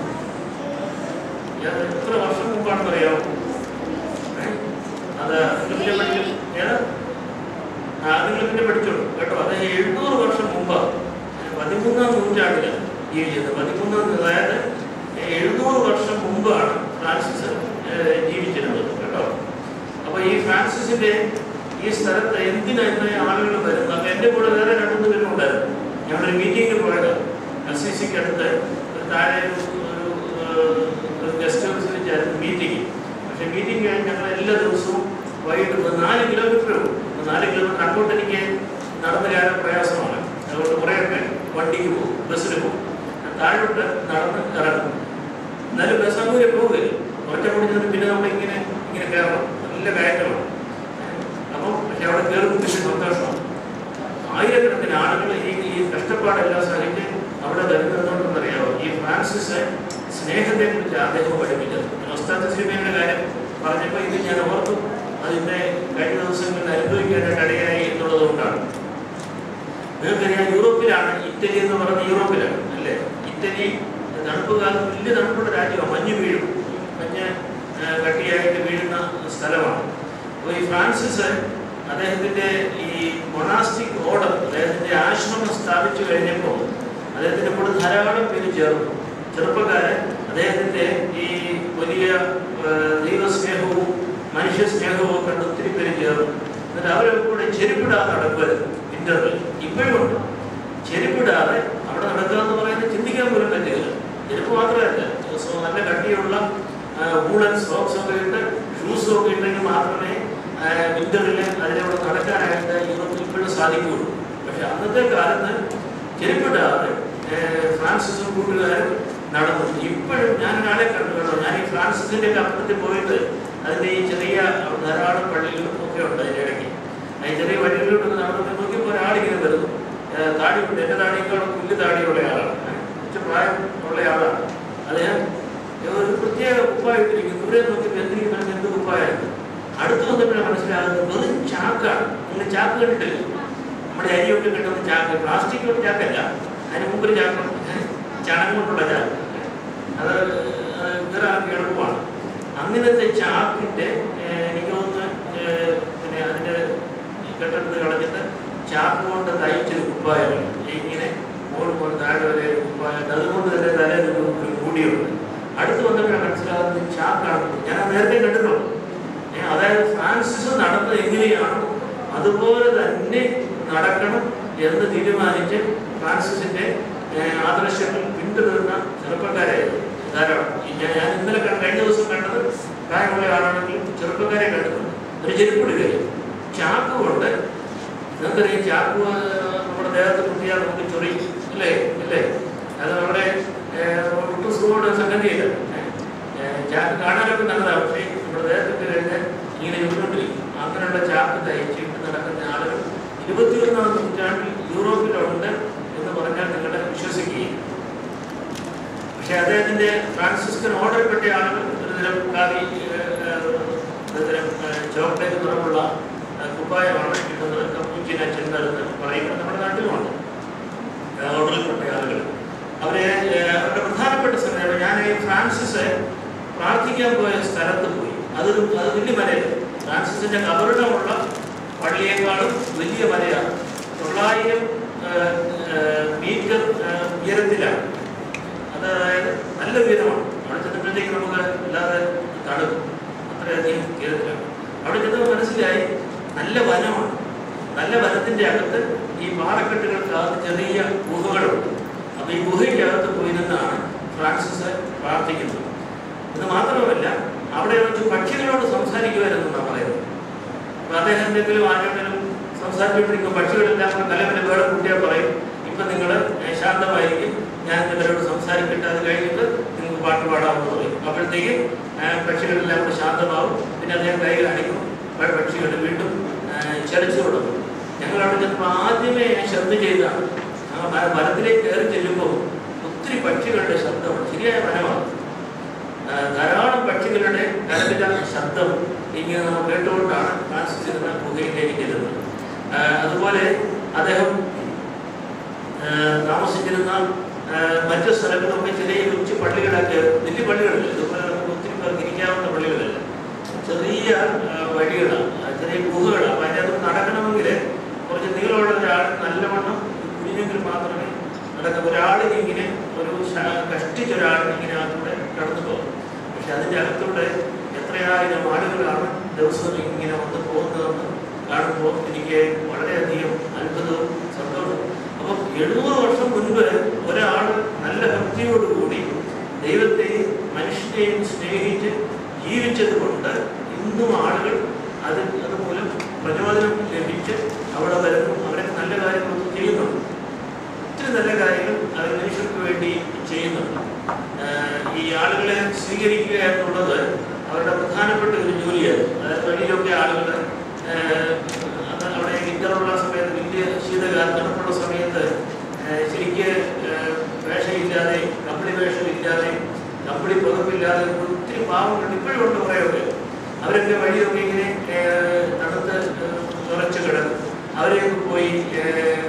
എത്ര വർഷം മുമ്പാണെന്ന് അറിയാമോ? അത് നിങ്ങൾ പിന്നെ പഠിച്ചോളൂ കേട്ടോ. അത് 700 വർഷം മുമ്പാണ്, 13ാം നൂറ്റാണ്ടിലാണ് ജീവിച്ചത്. 13ാം, അതായത് 700 വർഷം മുമ്പാണ് ഫ്രാൻസിസ് ജീവിച്ചിരുന്നത് കേട്ടോ. അപ്പോൾ ഈ ഫ്രാൻസിസിന്റെ ഈ സ്ഥലത്ത് എന്തിനായിരുന്നു ആളുകൾ വരുന്നത്? അപ്പം എൻ്റെ കൂടെ വേറെ 2-3 പേരും ഉണ്ടായിരുന്നു. ഞങ്ങളൊരു മീറ്റിങ്ങിന് പോയത് അസീസിക്ക് അടുത്ത് ഒരു താഴെ ഒരു ഗസ്റ്റ് ഹൗസിൽ വെച്ചായിരുന്നു മീറ്റിംഗ്. പക്ഷേ മീറ്റിംഗ് കഴിഞ്ഞ് ഞങ്ങൾ എല്ലാ ദിവസവും വൈകിട്ട് 4 കിലോമീറ്റർ പോകും. 4 കിലോമീറ്റർ അങ്ങോട്ട് എനിക്ക് നടന്നു കയറാൻ പ്രയാസമാണ്. അതുകൊണ്ട് കുറേയൊക്കെ വണ്ടിക്ക് പോകും, ബസ്സിന് പോകും. താഴോട്ട് നടന്ന് ഇറങ്ങും. എന്നാലും ബസ് അങ്ങോട്ട് പോകില്ല. കുറച്ചുകൂടി ചെന്ന് പിന്നെ നമ്മളിങ്ങനെ കയറണം, നല്ല കയറ്റമാണ്. അപ്പം പക്ഷെ അവിടെ കയറുമ്പോൾ പിന്നെ സന്തോഷമാണ്. ആയിരക്കണക്കിന് ആളുകൾ ഈ കഷ്ടപ്പാടെല്ലാം സഹിച്ച് അവിടെ വരുന്നതെന്നറിയാമോ? ഈ ഫ്രാൻസിസ് സ്നേഹത്തെക്കുറിച്ച് അദ്ദേഹം പഠിപ്പിച്ചത്. ഒസ്താദ് ശ്രീമേനിയുടെ കാര്യം പറഞ്ഞപ്പോൾ ഇത് ഞാൻ ഓർത്തു. അതിൻ്റെ കഴിഞ്ഞ ദിവസങ്ങളിൽ അനുഭവിക്കാനായിട്ട് ഇടയായി എന്നുള്ളത് കൊണ്ടാണ്. നിങ്ങൾക്കറിയാം, യൂറോപ്പിലാണ്, ഇറ്റലി എന്ന് പറയുന്നത് യൂറോപ്പിലാണ് അല്ലേ. ഇറ്റലി തണുപ്പ് കാലത്ത് വലിയ തണുപ്പുള്ള രാജ്യമാണ്. മഞ്ഞ് വീഴും, മഞ്ഞ് കട്ടിയായിട്ട് വീഴുന്ന സ്ഥലമാണ്. അപ്പോൾ ഈ ഫ്രാൻസിസ് അദ്ദേഹത്തിൻ്റെ ഈ മൊണാസ്റ്റിക് ഓർഡർ, അദ്ദേഹത്തിൻ്റെ ആശ്രമം സ്ഥാപിച്ചു കഴിഞ്ഞപ്പോൾ അദ്ദേഹത്തിൻ്റെ കൂടെ ധാരാളം പേര് ചേർന്നു. ചെറുപ്പക്കാരൻ അദ്ദേഹത്തിൻ്റെ ഈ വലിയ ദൈവസ്നേഹവും മനുഷ്യ സ്നേഹവും കണ്ട് ഒത്തിരി പേര് ചേർന്നു. എന്നിട്ട് അവരെ കൂടെ ചെരുപ്പിടാതെ നടക്കുമായിരുന്നു. ഇന്റർവെൽ ഇപ്പോഴും ഉണ്ട്. ചെരുപ്പിടാതെ അവിടെ നടക്കുക എന്ന് പറയുന്നത് ചിന്തിക്കാൻ പോലും പറ്റുകയില്ല. ചെരുപ്പ് മാത്രമല്ല, നല്ല കട്ടിയുള്ള വൂളൻ സോക്സ് ഒക്കെ ഇട്ട് ഷൂസും ഒക്കെ ഉണ്ടെങ്കിൽ മാത്രമേ വിന്ററിൽ അതിലൂടെ നടക്കാനായിട്ട് യൂറോപ്പിൽ ഇപ്പോഴും സാധിക്കുകയുള്ളൂ. പക്ഷെ അന്നത്തെ കാലത്ത് ചെരുപ്പിടാതെ ഫ്രാൻസിസും കൂട്ടുകാരും നടന്നു. ഇപ്പോഴും ഞാൻ ഒരാളെ കണ്ടു കേട്ടോ. ഞാൻ ഈ ഫ്രാൻസിസിൻ്റെ അപ്പുറത്തിൽ പോയിട്ട് അതിൻ്റെ ഈ ചെറിയ ധാരാളം പള്ളികളും ഒക്കെ ഉണ്ട്. അതിനിടയ്ക്ക് ഈ ചെറിയ വഴികളിലൂടെ നടന്നു നോക്കിയപ്പോൾ ഒരാളിങ്ങനെ വരുന്നു. താടിയുണ്ട്, എൻ്റെ താടിയേക്കാളും വലിയ താടിയുള്ള ആളാണ്, കുറച്ച് പ്രായം ഉള്ള ആളാണ്. അദ്ദേഹം ഒരു പ്രത്യേക കുപ്പായിട്ടിരിക്കും. ദൂരെ നോക്കിയപ്പോൾ എന്ത് കുപ്പായിരുന്നു. അടുത്ത് വന്നപ്പോഴാണ് മനസ്സിലാകുന്നത് വെറും ചാക്കാണ്. നിങ്ങൾ ചാക്ക് കണ്ടിട്ടില്ല? നമ്മുടെ അരിയൊക്കെ കിട്ടുന്ന ചാക്ക്, പ്ലാസ്റ്റിക് കൊണ്ട് ചാക്കല്ല, അതിന് മുമ്പൊരു ചാക്കാണ്, ചണം കൊണ്ടുള്ള ചാക്ക്. അത് വേറെ ആൾക്ക് എളുപ്പമാണ്. അങ്ങനത്തെ ചാക്കിൻ്റെ എനിക്ക് തോന്നുന്നു പിന്നെ അതിൻ്റെ കെട്ടെടുത്ത് കളഞ്ഞിട്ട് ചാക്ക് കൊണ്ട് തയ്ച്ചൊരു കുപ്പായമാണ്. ഇങ്ങനെ മുകളിൽ താഴെ വരെ കുപ്പായം. അതുകൊണ്ട് തന്നെ തലേന്ന് ഒരു മൂടിയുണ്ട്. ചാക്കാണ്. ഞാൻ നേരത്തെ കണ്ടിട്ടുള്ളൂ. അതായത് ഫ്രാൻസിസ് നടന്നത് എങ്ങനെയാണ് അതുപോലെ തന്നെ നടക്കണം എന്ന് തീരുമാനിച്ച് ഫ്രാൻസിസിന്റെ ആദർശങ്ങൾ പിന്തുടരുന്ന ചെറുപ്പക്കാരായിരുന്നു ധാരാളം. ഞാൻ ഇന്നലെ കഴിഞ്ഞ ദിവസം കണ്ടത് പ്രായമുള്ള ആളാണെങ്കിൽ ചെറുപ്പക്കാരെ കണ്ടിട്ടുണ്ട്. ഒരു ചെരുപ്പിടുകയും ചാക്ക് കൊണ്ട്, നിങ്ങൾക്കറിയാം ചാക്ക് നമ്മുടെ ദേഹത്ത് കുത്തിയാൽ നമുക്ക് ചൊറി അല്ലേ അല്ലേ, അത് നമ്മുടെ ഒട്ടും സുഖമുള്ള സംഗതിയില്ല. ചാക്ക് കാണാനൊക്കെ നല്ലതാണ്, പക്ഷേ നമ്മുടെ ദേഹത്തിട്ട് കഴിഞ്ഞാൽ ഇങ്ങനെ ചുരുണ്ടിരിക്കും. അങ്ങനെയുള്ള ചാക്ക് തയ്ച്ചിട്ട് നടക്കുന്ന ആളുകൾ 21ാം നൂറ്റാണ്ടിൽ യൂറോപ്പിലുണ്ട് എന്ന് പറഞ്ഞാൽ നിങ്ങളെ വിശ്വസിക്കുകയും. പക്ഷെ അദ്ദേഹത്തിന്റെ ഫ്രാൻസിസ്കൻ ഓർഡറിൽപ്പെട്ട ആളുകൾ ഒരുതരം ഒരുതരം ചോക്ലേറ്റ് നിറമുള്ള കുപ്പായമാണ് കിട്ടുന്നത്. കപ്പൂച്ചിൻ അച്ഛൻ എന്ന് പറയുന്നത് നമ്മുടെ നാട്ടിലുമുണ്ട്. ഓർഡറിൽപ്പെട്ട ആളുകൾ അവരുടെ പ്രധാനപ്പെട്ട സമയം, ഞാൻ ഈ ഫ്രാൻസിസ് പ്രാർത്ഥിക്കാൻ പോയ സ്ഥലത്ത് പോയി. അത് വലിയ മലയാണ്. ഫ്രാൻസിസിന്റെ കബറിടമുള്ള പള്ളിയേക്കാളും വലിയ മലയാണ്. 900 മീറ്റർ ഉയരത്തിലാണ്. അതായത് നല്ല ഉയരമാണ്. അവിടെ ചെന്നപ്പോഴത്തേക്ക് നമുക്ക് അല്ലാതെ തണുക്കും, അത്രയധികം ഉയരത്തിലാണ്. അവിടെ ചെന്നപ്പോൾ മനസ്സിലായി നല്ല വനമാണ്. നല്ല വനത്തിന്റെ അകത്ത് ഈ പാറക്കെട്ടുകൾക്കകത്ത് ചെറിയ ഗുഹകളുണ്ട്. അപ്പൊ ഈ ഗുഹയ്ക്കകത്ത് പോയി നിന്നാണ് ഫ്രാൻസിസ് പ്രാർത്ഥിക്കുന്നത്. ഇത് മാത്രമല്ല, അവിടെ വെച്ച് പക്ഷികളോട് സംസാരിക്കുമായിരുന്നാണ് പറയുന്നത്. അപ്പൊ അദ്ദേഹം എന്തെങ്കിലും ആരോടെങ്കിലും സംസാരിച്ചുകൊണ്ടിരിക്കും, പക്ഷികളെല്ലാം കൂടെ കലവല വേറെ കുട്ടിയാൽ പറയും, ഇപ്പൊ നിങ്ങൾ ശാന്തമായിരിക്കും, ഞാൻ ഇവരോട് സംസാരിക്കട്ടെ, അത് കഴിഞ്ഞിട്ട് നിങ്ങൾക്ക് പാട്ട് പാടാമെന്ന് പറയും. അപ്പോഴത്തേക്കും പക്ഷികളെല്ലാം കൂടെ ശാന്തമാവും. പിന്നെ അദ്ദേഹം കൈ കാണിക്കും, പക്ഷികൾ വീണ്ടും ചലിച്ചു തുടങ്ങും. ഞങ്ങളവിടെ ചെന്നപ്പോൾ ആദ്യമേ ഞാൻ ശ്രദ്ധ ചെയ്താണ്, വനത്തിലേക്ക് കയറി ചെല്ലുമ്പോൾ ഒത്തിരി പക്ഷികളുടെ ശബ്ദമാണ്. ശരിയായ വനമാണ്. ധാരാളം പക്ഷികളുടെ കരവിലാണ് ശബ്ദം ഇങ്ങനെ നമ്മൾ കേട്ടുകൊണ്ടാണ് ഫ്രാൻസിസ് എന്ന ഗുഹയിലേക്ക് ചെല്ലുന്നത്. അതുപോലെ അദ്ദേഹം താമസിച്ചിരുന്ന മറ്റു സ്ഥലങ്ങളൊക്കെ ചെറിയ കൊച്ചു പള്ളികളൊക്കെ, വലിയ പള്ളികളില്ല, ഇതുപോലെ നമുക്ക് ഒത്തിരി പേർക്ക് ഇരിക്കാവുന്ന പള്ളികളല്ല, ചെറിയ വഴികളാണ്, ചെറിയ ഗുഹകളാണ്. അപ്പം അതിനകത്ത് നടക്കണമെങ്കിൽ കുറച്ച് നീളമുള്ള ഒരാൾ നല്ലവണ്ണം കുഞ്ഞെങ്കിൽ മാത്രമേ നടക്കും. ഒരാളിനിങ്ങനെ കഷ്ടിച്ചൊരാളിനിങ്ങനെ അതിലൂടെ കടന്നു പോകും. പക്ഷെ അതിൻ്റെ അകത്തൂടെ എത്രയായിരം ആളുകളാണ് ദിവസവും ഇങ്ങനെ വന്ന് പോകുന്നതെന്ന് കാണുമ്പോൾ എനിക്ക് വളരെയധികം അത്ഭുതവും സന്തോഷവും. അപ്പം 700 വർഷം മുൻപ് ഒരാൾ നല്ല ഭക്തിയോടുകൂടി ദൈവത്തെയും മനുഷ്യനെയും സ്നേഹിച്ച് ജീവിച്ചത് കൊണ്ട് ഇന്നും ആളുകൾ അതുമൂലം പ്രചോദനം ലഭിച്ച് അവിടെ വരുന്നു. അവരൊക്കെ നല്ല കാര്യങ്ങളൊന്നും ചെയ്യുന്നുണ്ട്. ഒത്തിരി നല്ല കാര്യങ്ങൾ അവർ മനുഷ്യർക്ക് വേണ്ടി ചെയ്യുന്നുണ്ട്. ഈ ആളുകളെ സ്വീകരിക്കുക എന്നുള്ളത് അവരുടെ പ്രധാനപ്പെട്ട ഒരു ജോലിയാണ്. അതായത് വഴിയിലൊക്കെ ആളുകൾ അവിടെ വിന്ററുള്ള സമയത്ത്, വലിയ ശീതകാലം തണുപ്പുള്ള സമയത്ത് ശരിക്ക് വേഷമില്ലാതെ, കമ്പിളി വേഷമില്ലാതെ, കമ്പിളി പുതപ്പില്ലാതെ ഒത്തിരി പാവങ്ങളുണ്ട്. ഇപ്പോഴും ഉണ്ട് കുറേയൊക്കെ. അവരൊക്കെ വഴിയൊക്കെ ഇങ്ങനെ തണുത്ത് നിറച്ച് കിടക്കും. അവരെയൊക്കെ പോയി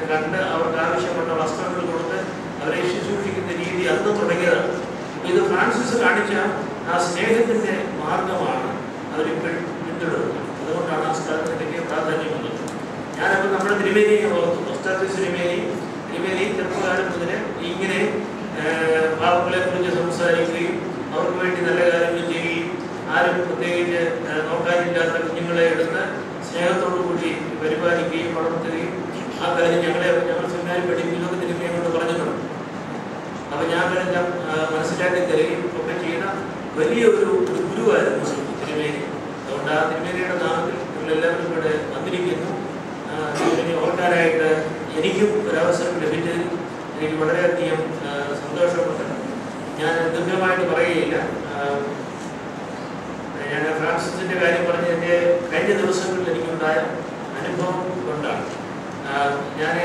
കണ്ട് അവർക്ക് ആവശ്യപ്പെട്ട വസ്ത്രങ്ങൾ കൊടുത്ത് അവരെ ശുശ്രൂഷിക്കുന്ന രീതി അന്ന് തുടങ്ങിയതാണ്. ഇത് ഫ്രാൻസിസ് കാണിച്ച ആ സ്നേഹത്തിന്റെ മാർഗമാണ് അവരിപ്പോൾ പിന്തുടരുന്നത്. അതുകൊണ്ടാണ് ആ സ്ഥലത്തിന് വലിയ പ്രാധാന്യമുള്ളത്. ഞാനപ്പോൾ നമ്മുടെ തിരുമേനിയെ ഓർത്തു. ഒസ്താത്യോസ് തിരുമേനി ചെറുപ്പകാലം മുതൽ ഇങ്ങനെ പാവങ്ങളെ കുറിച്ച് സംസാരിക്കുകയും അവർക്ക് വേണ്ടി നല്ല കാര്യങ്ങൾ ചെയ്യുകയും ആരും പ്രത്യേകിച്ച് നോക്കാനില്ലാത്ത കുഞ്ഞുങ്ങളെ എടുത്ത് സ്നേഹത്തോടു കൂടി പരിപാലിക്കുകയും വളർത്തുകയും ആ കാര്യം ഞങ്ങൾ സെമിനാരിൽ പഠിപ്പിക്കുന്നതൊക്കെ തിരുമേനിയെ കൊണ്ട് പറഞ്ഞിട്ടുണ്ട്. അപ്പം ഞാൻ എല്ലാം മനസ്സിലാക്കി തരികയും ഒക്കെ ചെയ്യുന്ന വലിയൊരു ഗുരുവായിരുന്നു തിരുമേനി. അതുകൊണ്ട് ആ തിരുമേനിയുടെ നാമത്തിൽ നിങ്ങളെല്ലാവരും ഇവിടെ വന്നിരിക്കുന്നു. തിരുമേനി ഓർക്കാനായിട്ട് എനിക്കും ഒരവസരം ലഭിച്ചതിൽ എനിക്ക് വളരെയധികം സന്തോഷമുണ്ട്. ഞാൻ ദീർഘമായിട്ട് പറയുകയില്ല. ഞാൻ ഫ്രാൻസിസിന്റെ കാര്യം പറഞ്ഞ് എൻ്റെ കഴിഞ്ഞ ദിവസങ്ങളിൽ എനിക്കുണ്ടായ അനുഭവം കൊണ്ടാണ്. ഞാൻ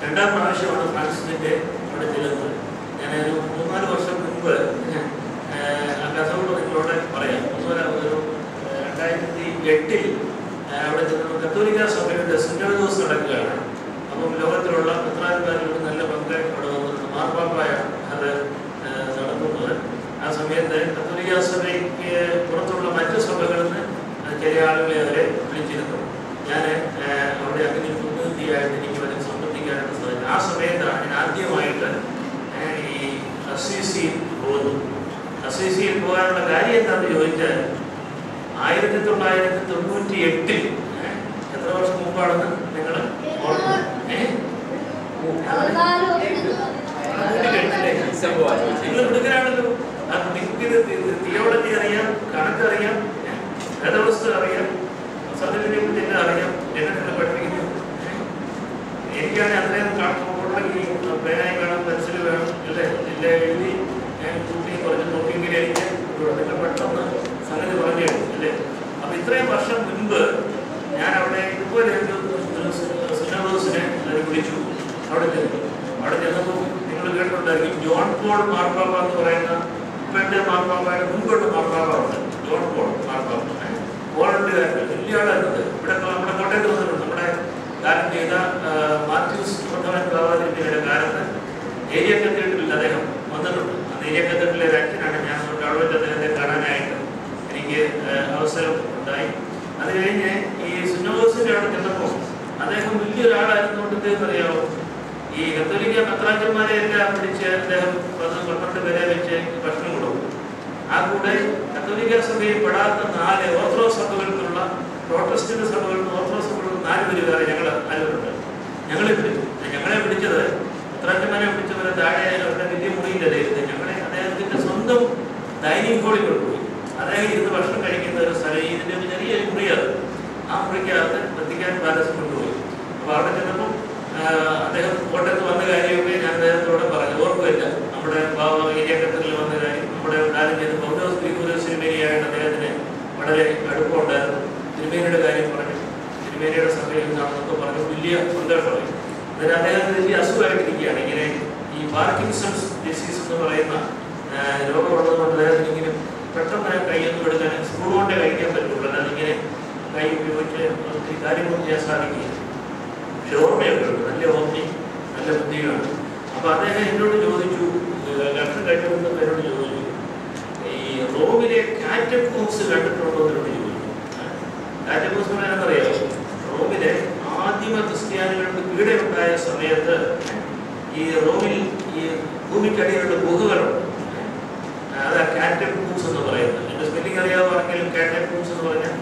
2ാം പ്രാവശ്യമാണ് ഫ്രാൻസിസിന്റെ അവിടെ ചെല്ലുന്നത്. ഞാനൊരു 3-4 വർഷം മുൻപ് ആ കഥ കൊണ്ട് നിങ്ങളോട് പറയാം. അതുപോലെ ഒരു 2008 അവിടെ ചെന്ന കത്തോലിക്ക സഭയുടെ സിനോഡോസ് നടക്കുകയാണ്. അപ്പം ലോകത്തിലുള്ള പത്രാധികാരികൾക്ക് നല്ല പങ്ക് അവിടെ വന്നിട്ടുണ്ട്. മാർപ്പാപ്പായാണ് അത് നടത്തുന്നത്. ആ സമയത്ത് കത്തോലിക്ക സഭയ്ക്ക് പുറത്തുള്ള മറ്റു സഭകളിൽ നിന്ന് ചില ആളുകളെ അവരെ വിളിച്ചിരുന്നു. ഞാൻ അവിടെ അങ്ങനെ പ്രതിനിധിയായിട്ട് എനിക്ക് വരെ സംബന്ധിക്കാനായിട്ട് സാധിച്ചു. ആ സമയത്താണ് ഞാൻ ആദ്യമായിട്ട് ഈ അസീസി പോകുന്നു. അസീസിയിൽ പോകാനുള്ള കാര്യം എന്താണെന്ന് ചോദിച്ചാൽ 1998 എത്ര വർഷം മുമ്പാണെന്ന് നിങ്ങൾ നിങ്ങൾ മിടുക്കനാണല്ലോ. നിങ്ങൾക്ക് ഇത് തിയോളജി അറിയാം, കണക്കറിയാം, വേദവസ്തു അറിയാം, സത്യത്തിനെ കുറിച്ച് എല്ലാം അറിയാം. എന്നെ നിങ്ങൾ പഠിപ്പിക്കുന്നു. എനിക്കാണെങ്കിൽ അത്രയും ഈ പേനായി വേണം, പെൻസിൽ വേണം, അല്ലേ എല്ലാം എഴുതി കൂട്ടി കുറച്ച് നോക്കിയെങ്കിൽ എനിക്ക് നിങ്ങൾ പെട്ടെന്ന് സംഗതി പറഞ്ഞു അല്ലേ. അപ്പം ഇത്രയും വർഷം മുൻപ് ഞാൻ അവിടെ ഇതുപോലെ സിനോദോസിനെ വിളിച്ചു. അവിടെ ചെന്നപ്പോൾ നിങ്ങൾ കേട്ടിട്ടുണ്ടായിരിക്കും ജോൺ പോൾ മാർപ്പാപ്പ എന്ന് പറയുന്ന ഇപ്പോഴത്തെ മാർപ്പാപ്പയുടെ മുൻപോട്ട് മാർപ്പാപ്പ ഉണ്ട്. ജോൺ പോൾ മാർപ്പാപ്പ പോളണ്ടുകാരൻ വലിയ ആളായിരുന്നത്. ഇവിടെ നമ്മുടെ കോട്ടയത്ത് വന്നിട്ടുണ്ട്. നമ്മുടെ കാലം ചെയ്ത മാത്യൂസ് പ്രഥമൻ ബാബാതിരിയുടെ കാലത്ത് ഏരിയ കത്തീഡ്രലിൽ അദ്ദേഹം വന്നിട്ടുണ്ട്. അന്ന് ഏരിയ കത്തീഡ്രലിലെ ഒരു അച്ഛനാണ്. ഞാൻ അവിടെ അദ്ദേഹത്തെ കാണാനായിട്ട് എനിക്ക് അവസരം ഉണ്ടായി. അത് കഴിഞ്ഞ് ഈ സിനോദോസിന്റെ അവിടെ ചെന്നപ്പോൾ അദ്ദേഹം വലിയൊരാളായിരുന്നുകൊണ്ട് അറിയാമോ, ഈ കത്തോലിക്ക മെത്രാച്ചന്മാരെ എല്ലാം പിടിച്ച് അദ്ദേഹം 12 പേരെ വെച്ച് ഭക്ഷണം കൊടുക്കും. ആ കൂടെ കത്തോലിക്ക സഭയിൽ പെടാത്ത 4 ഓർത്തഡോക്സ് സഭകൾക്കുള്ള പ്രോട്ടസ്റ്റന്റ് സഭകൾക്ക് ഓർത്തഡോക്സ് സഭകൾക്ക് 4 പേര് വേറെ ഞങ്ങൾ അതിലുണ്ട്. ഞങ്ങളെ പിടിച്ചത് മെത്രാച്ചന്മാരെ പിടിച്ചവരെ താഴെ അവരുടെ വലിയ മുറിയിലല്ലായിരുന്നു. ഞങ്ങളെ അദ്ദേഹത്തിന്റെ സ്വന്തം ഡൈനിങ് ഹാളിൽ കൊണ്ടുപോയി. അദ്ദേഹം ഇരുന്ന് ഭക്ഷണം കഴിക്കുന്ന ഒരു സ്ഥലം, ഇതിന്റെ ഒരു ചെറിയ മുറിയാണ്. ആ മുറിക്കകത്ത് വത്തിക്കാൻ പാലസ് കൊണ്ടുപോയി. അപ്പോൾ അവിടെ ചെന്നപ്പോൾ അദ്ദേഹം കോട്ടയത്ത് വന്ന കാര്യമൊക്കെ ഞാൻ അദ്ദേഹത്തോടെ പറഞ്ഞു. ഓർക്കുമില്ല നമ്മുടെ ഏരിയ ഘട്ടത്തിൽ വന്ന കാര്യം. നമ്മുടെ കാലം ചെയ്ത് പൗലോസ് സിനിമേനിയായിട്ട് അദ്ദേഹത്തിന് വളരെ അടുപ്പമുണ്ടായിരുന്നു. തിരുമേനിയുടെ കാര്യം പറഞ്ഞു. തിരുമേനിയുടെ സഭയിൽ നിന്നാണെന്നൊക്കെ പറഞ്ഞു. വലിയ സന്തോഷമായി. അതിന് അദ്ദേഹത്തിന് വലിയ അസുഖമായിട്ടിരിക്കുകയാണ്. ഇങ്ങനെ ഈ പാർക്കിൻസൺസ് ഡിസീസ് എന്ന് പറയുന്ന രോഗമുള്ളതുകൊണ്ട് അദ്ദേഹത്തിന് ഇങ്ങനെ പെട്ടെന്ന് കൈയൊന്നും എടുക്കാൻ സ്പൂൺ കൊണ്ടേ കഴിക്കാൻ പറ്റുള്ളൂ. അല്ലാതെ ഇങ്ങനെ കൈ ഉപയോഗിച്ച് ഒത്തിരി കാര്യങ്ങളൊന്നും ചെയ്യാൻ സാധിക്കില്ല. പക്ഷെ ഓർമ്മയൊക്കെ ഉണ്ട്. നല്ല ഓർമ്മയും നല്ല ബുദ്ധിയുമാണ്. അപ്പോൾ അദ്ദേഹം എന്നോട് ചോദിച്ചു, ഭക്ഷണം കഴിച്ചുകൊണ്ടപ്പോൾ എന്നോട് ചോദിച്ചു, ഈ റോമിലെ കാറ്റക്കൂംസ് കണ്ടിട്ടുണ്ടോ എന്നോട് ചോദിച്ചു. കാറ്റക്കൂംസ് പറയാനെന്നറിയാമോ? റോമിലെ ആദിമ ക്രിസ്ത്യാനികൾക്ക് പീഡയുണ്ടായ സമയത്ത് ഈ റോമിൽ ഈ ഭൂമിക്കടിയിലുള്ള ഗുഹകളുണ്ട്. അതാ കാറ്റക്കൂംസ് എന്ന് പറയുന്നത്. എൻ്റെ സ്പെല്ലിംഗ് അറിയാവുന്നെങ്കിലും കാറ്റക്കൂംസ് എന്ന് പറഞ്ഞാൽ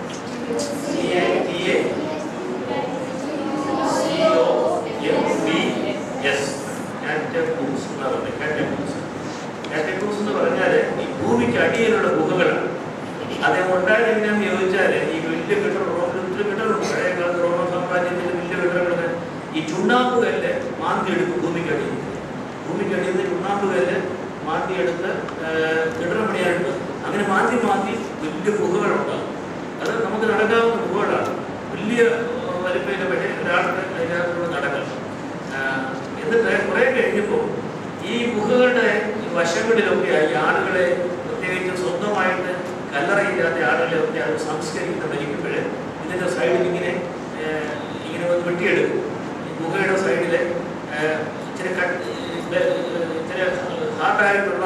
കാറ്റക്കൂംസ് എന്ന് പറഞ്ഞാൽ ഈ ഭൂമിക്ക് അടിയിലുള്ള ഗുഹകളാണ്. അദ്ദേഹം ഉണ്ടായത് എങ്ങനെയാണെന്ന് ചോദിച്ചാൽ ഈ വലിയ കെട്ടിടം റോമിൽ ഒത്തിരി കെട്ടിടമുണ്ട്. പഴയ കാലത്ത് റോമൻ സാമ്രാജ്യത്തിൻ്റെ വലിയ കെട്ടിടങ്ങൾ ഈ ചുണ്ണാമ്പുകല്ല് മാന്തിയെടുക്കും. ഭൂമിക്കടിയിൽ നിന്ന് ചുണ്ണാമ്പുകല്ല് മാന്തിയെടുത്ത് കെട്ടിടം പണിയാറുണ്ട്. അങ്ങനെ മാന്തി വലിയ ഗുഹകളുണ്ടാകും. അത് നമുക്ക് നടക്കാവുന്ന ഗുഹകളാണ്. വലിയ വലിപ്പയിലെ പക്ഷേ ഒരാൾക്ക് അതിനകത്തൂടെ നടക്കാം. എന്നിട്ട് കുറേ കഴിഞ്ഞപ്പോൾ ഈ ഗുഹകളുടെ വശങ്ങളിലൊക്കെ ഈ ആളുകളെ, പ്രത്യേകിച്ച് സ്വന്തമായിട്ട് കല്ലറയില്ലാത്ത ആളുകളെയൊക്കെ അത് സംസ്കരിക്കുന്ന മരിക്കുമ്പോൾ ഇതിൻ്റെ സൈഡിൽ ഇങ്ങനെ വന്ന് വെട്ടിയെടുക്കും. ഈ ഗുഹയുടെ സൈഡിൽ ഇച്ചിരി ഹാർഡായിട്ടുള്ള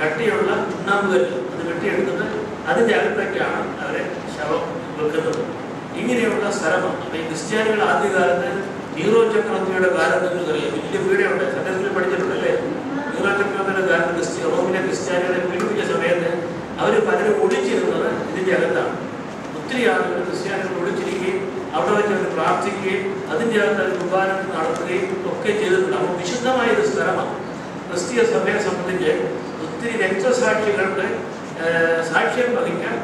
കട്ടിയുള്ള ചുണ്ണാമ്പുകല്ല് അത് വെട്ടിയെടുത്തിട്ട് അതിൻ്റെ അകത്തൊക്കെയാണ് അവരെ ശവം വെക്കുന്നത്. ഇങ്ങനെയുള്ള സ്ഥലമാണ്. അപ്പോൾ ഈ ക്രിസ്ത്യാനികൾ ആദ്യകാലത്ത് നീറോ ചക്രവർത്തിയുടെ കാലത്ത് നിങ്ങൾക്കറിയാം വലിയ പീഡയുണ്ട്. സന്യാസത്തിൽ പഠിച്ചിട്ടുണ്ടല്ലേ? നീറോ ചക്രവർത്തിയുടെ കാലത്ത് റോമിലെ ക്രിസ്ത്യാനികളെ പീഡിപ്പിച്ച സമയത്ത് അവർ പലരും ഒളിച്ചിരുന്നത് ഇതിൻ്റെ അകത്താണ്. ഒത്തിരി ആളുകൾ ക്രിസ്ത്യാനികൾ ഒളിച്ചിരിക്കുകയും അവിടെ വെച്ച് അവർ പ്രാർത്ഥിക്കുകയും അതിൻ്റെ അകത്ത് അവർ കുർബാന നടത്തുകയും ഒക്കെ ചെയ്തിട്ടുണ്ട്. അപ്പോൾ വിശുദ്ധമായ ഒരു സ്ഥലമാണ്. ക്രിസ്തീയ സഭയെ സംബന്ധിച്ച് ഒത്തിരി രക്തസാക്ഷികളുടെ സാക്ഷ്യം വഹിക്കാൻ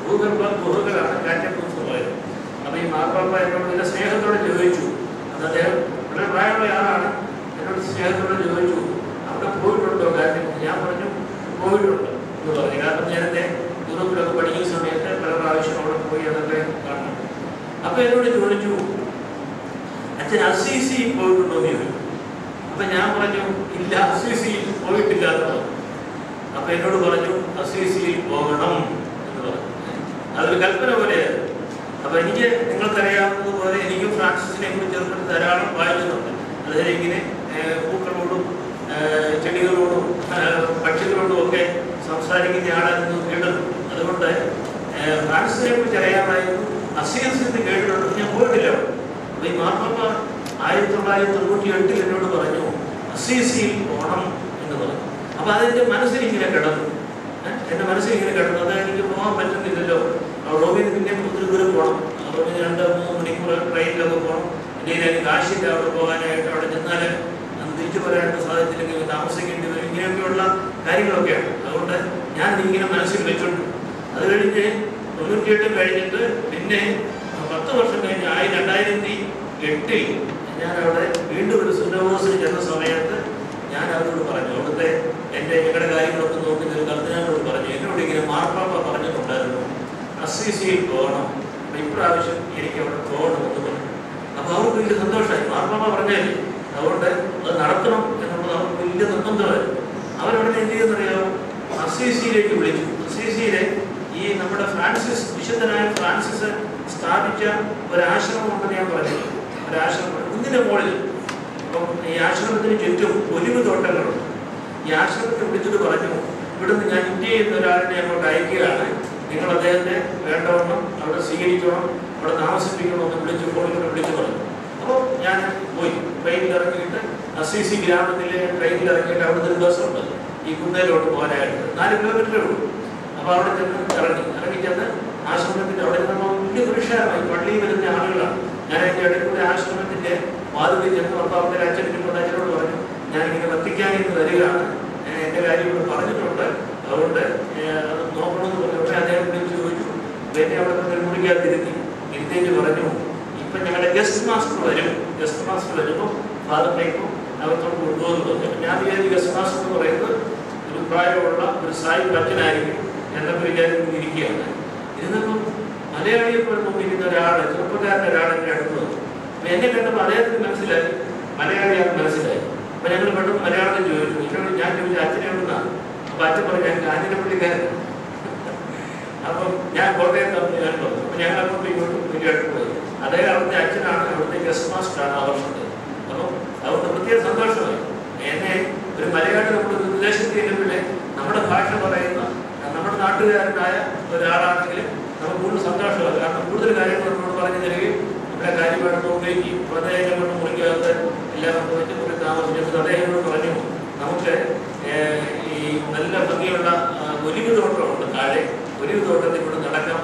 ഭൂഗർഭ ഗുഹകളാണ് കാറ്റക്കൂംസ് പറയുന്നത്. അപ്പോൾ ഈ മാർപ്പാപ്പ എന്നോട് നല്ല സ്നേഹത്തോടെ ചോദിച്ചു. അത് അദ്ദേഹം വളരെ പ്രായമുള്ള ആളാണ്. എന്നോട് സ്നേഹത്തോടെ ചോദിച്ചു, അവിടെ പോയിട്ടുണ്ടോ കാറ്റക്കൂംസ്? ഞാൻ പറഞ്ഞു പോയിട്ടുണ്ട് എന്ന് പറഞ്ഞു. കാരണം നേരത്തെ യൂറോപ്പിലൊക്കെ പഠിക്കുന്ന സമയത്ത് പല പ്രാവശ്യം അവിടെ പോയി അതൊക്കെ കാണണം. അപ്പോൾ എന്നോട് ചോദിച്ചു, അച്ഛൻ അസീസി പോയിട്ടുണ്ടോ എന്ന് ചോദിച്ചു. അപ്പം ഞാൻ പറഞ്ഞു ഇല്ല, അസീസിയിൽ പോയിട്ടില്ല എന്ന് പറഞ്ഞു. അപ്പം എന്നോട് പറഞ്ഞു അസീസിയിൽ പോകണം എന്ന് പറഞ്ഞു. അതൊരു കൽപ്പന പോലെയായിരുന്നു. അപ്പം എനിക്ക് നിങ്ങൾക്കറിയാവുന്നതുപോലെ എനിക്കും ഫ്രാൻസിസിനെ കുറിച്ച് ചെറുപ്പത്തിൽ ധാരാളം വായിക്കുന്നുണ്ട്. അദ്ദേഹം ഇങ്ങനെ പൂക്കളോടും ചെടികളോടും പക്ഷികളോടും ഒക്കെ സംസാരിക്കുന്ന ആളായിരുന്നു കേട്ടത്. അതുകൊണ്ട് ഫ്രാൻസിസിനെ കുറിച്ച് അറിയാമായിരുന്നു. അസീസിൽ കേട്ടിട്ടുണ്ട്. ഞാൻ പോയിട്ടില്ല. അപ്പോൾ ഈ മാർപ്പാപ്പ 1998 എന്നോട് പറഞ്ഞു അസീസിയിൽ പോകണം എന്ന് പറഞ്ഞു. അപ്പോൾ അതിൻ്റെ മനസ്സിലിങ്ങനെ കിടന്നു. എൻ്റെ മനസ്സിൽ ഇങ്ങനെ കിടന്നു. അത് എനിക്ക് പോകാൻ പറ്റുന്നില്ലല്ലോ. റോമിന് പിന്നെ ഒത്തിരി ദൂരം പോകണം. റോമിന് 2-3 മണിക്കൂർ ട്രെയിനിലൊക്കെ പോകണം. അല്ലെങ്കിൽ എനിക്ക് കാശില്ല അവിടെ പോകാനായിട്ട്. അവിടെ ചെന്നാൽ അന്ന് തിരിച്ചു പോരാനായിട്ട് സാധിച്ചില്ലെങ്കിൽ താമസിക്കേണ്ടി വരും. ഇങ്ങനെയൊക്കെയുള്ള കാര്യങ്ങളൊക്കെയാണ്. അതുകൊണ്ട് ഞാൻ ഇങ്ങനെ മനസ്സിൽ വെച്ചുകൊണ്ട് അത് കഴിഞ്ഞ് 98 കഴിഞ്ഞിട്ട് പിന്നെ 10 വർഷം കഴിഞ്ഞ് 2008 ഞാൻ അവിടെ വീണ്ടും ഒരു സുനോസിന് ചെന്ന സമയത്ത് ഞാൻ അവരോട് പറഞ്ഞു, അവിടുത്തെ ഞങ്ങളുടെ കാര്യങ്ങളൊക്കെ നോക്കുന്ന ഒരു കർദിനാളിനോട് പറഞ്ഞു, എന്നോട് ഇങ്ങനെ മാർപ്പാപ്പ പറഞ്ഞിട്ടുണ്ടായിരുന്നു അസ്സിസിയിൽ പോകണം, അപ്പം ഇപ്രാവശ്യം എനിക്ക് അവിടെ പോകണമെന്ന് പറഞ്ഞു. അപ്പോൾ അവർക്ക് വലിയ സന്തോഷമായി. മാർപ്പാപ്പ പറഞ്ഞാലേ അതുകൊണ്ട് അത് നടത്തണം എന്നുള്ളത് അവർക്ക് വലിയ നിർബന്ധമായിരുന്നു. അവരവിടെ എന്ത് ചെയ്യുന്നറിയാമോ, അസ്സിസിയിലേക്ക് വിളിച്ചു. അസ്സിസിയിലെ ഈ നമ്മുടെ വിശുദ്ധനായ ഫ്രാൻസിസ് സ്ഥാപിച്ച ഒരാശ്രമം ഉണ്ടെന്ന് ഞാൻ പറഞ്ഞു. ഒരാശ്രമം കുന്നിൻ്റെ മുകളിൽ. അപ്പം ഈ ആശ്രമത്തിന് ചുറ്റും ഒലിവ് തോട്ടങ്ങളുണ്ട്. ഈ ആശ്രമത്തെ വിളിച്ചിട്ട് പറഞ്ഞു, ഇവിടുന്ന് ഞാൻ ഇന്ത്യയിൽ നിന്ന് ഒരാളിനെ അങ്ങോട്ട് അയക്കുകയാണ്, നിങ്ങൾ അദ്ദേഹത്തെ വേണ്ടവണ്ണം അവിടെ സ്വീകരിക്കണം, അവിടെ താമസിപ്പിക്കണമെന്ന് ഫോണിലൂടെ വിളിച്ചു പറഞ്ഞു. അപ്പോൾ ഞാൻ പോയി ട്രെയിനിൽ ഇറങ്ങിയിട്ട് അസ്സിസി ഗ്രാമത്തിലെ ട്രെയിനിൽ ഇറങ്ങിയിട്ട് അവിടുത്തെ ഒരു ബസ്സുണ്ട് ഈ കുന്നേലോട്ട് പോകാനായിട്ട്. 4 കിലോമീറ്ററേ ഉള്ളൂ. അപ്പോൾ അവിടെ ചെന്ന് ഇറങ്ങിച്ചെന്ന് ആശ്രമത്തിൻ്റെ അവിടെ നമ്മൾ വലിയ പുരുഷാരമായി പള്ളിയിൽ വരുന്ന ആളുകളാണ്. ഞാൻ അതിൻ്റെ ഇടയ്ക്കൂടെ ആശ്രമത്തിൻ്റെ വാതിലിൽ ചെന്ന് ഭർത്താവിൻ്റെ അച്ഛനോട് പറഞ്ഞു, ഞാനിങ്ങനെ വത്തിക്കാനിൽ നിന്ന് വരികയാണ്, എൻ്റെ കാര്യം ഇവിടെ പറഞ്ഞിട്ടുണ്ട്, അതുകൊണ്ട് അത് നോക്കണമെന്ന് പറഞ്ഞു. പക്ഷേ അദ്ദേഹം വിളിച്ച് ചോദിച്ചു, എന്നെ അവിടെ നിന്ന് ഇരുത്തേക്ക് പറഞ്ഞു, ഇപ്പം ഞങ്ങളുടെ ഗസ്റ്റ് മാസ്റ്റർ വരുമ്പോൾ ഫാദറിനേക്കും അകത്തോട്ട് കൊണ്ടുപോകുന്നു പറഞ്ഞു. ഞാൻ വിചാരിച്ചു ഗസ്റ്റ് മാസ്റ്റർ എന്ന് പറയുന്നത് ഒരു പ്രായമുള്ള ഒരു സായി അച്ഛനായിരിക്കും എന്നൊക്കെ വിചാരിച്ചിരിക്കുകയാണ്. ഇരുന്നപ്പം മലയാളിയെപ്പോലെ നോക്കിയിരുന്ന ചെറുപ്പക്കാരൻ്റെ ഒരാളെന്നെ അടുത്ത് വന്നു. അപ്പം എന്നെ കണ്ടപ്പോൾ അദ്ദേഹത്തിന് മനസ്സിലായി മലയാളിയാണെന്ന് മനസ്സിലായി. അപ്പം ഞങ്ങൾ പെട്ടെന്ന് മലയാളത്തിൽ ചോദിച്ചു. ഞാൻ ചോദിച്ചു അച്ഛനെ എവിടുന്നാണ്? അപ്പം അച്ഛൻ പറഞ്ഞു, ഞാൻ കാഞ്ഞിരപ്പള്ളിക്കാരൻ. അപ്പം ഞാൻ കോട്ടയം തമ്മിൽ ഞാൻ പറഞ്ഞു. അപ്പം ഞങ്ങൾ അങ്ങോട്ടും ഇങ്ങോട്ടും വലിയ അടുത്ത് പോയി. അദ്ദേഹം അവിടുത്തെ അച്ഛനാണ്, അവിടുത്തെ ഗസ്റ്റ് മാസ്റ്ററാണ് ആ വർഷത്തെ. അപ്പം അതുകൊണ്ട് പ്രത്യേക സന്തോഷമായി. എന്നെ ഒരു മലയാളി നമ്മുടെ വിദേശത്ത് ചെല്ലുമ്പോഴേ നമ്മുടെ ഭാഷ പറയുന്ന നമ്മുടെ നാട്ടുകാരനായ ഒരാളാണെങ്കിൽ നമുക്ക് കൂടുതൽ സന്തോഷമാണ്. കാരണം കൂടുതൽ കാര്യങ്ങൾ നമ്മളോട് പറഞ്ഞു തരികയും നമ്മുടെ കാര്യമായിട്ട് നോക്കുകയും ചെയ്യും. അദ്ദേഹം കൊണ്ട് മുറിക്കാതെ എല്ലാവർക്കും വെച്ച് മുറി താമസിച്ചപ്പോൾ അദ്ദേഹത്തോട് പറഞ്ഞു, നമുക്ക് ഈ നല്ല ഭംഗിയുള്ള ഒലിവ് തോട്ടമുണ്ട് താഴെ, ഒലിവ് തോട്ടത്തിൽ കൂടെ നടക്കാം,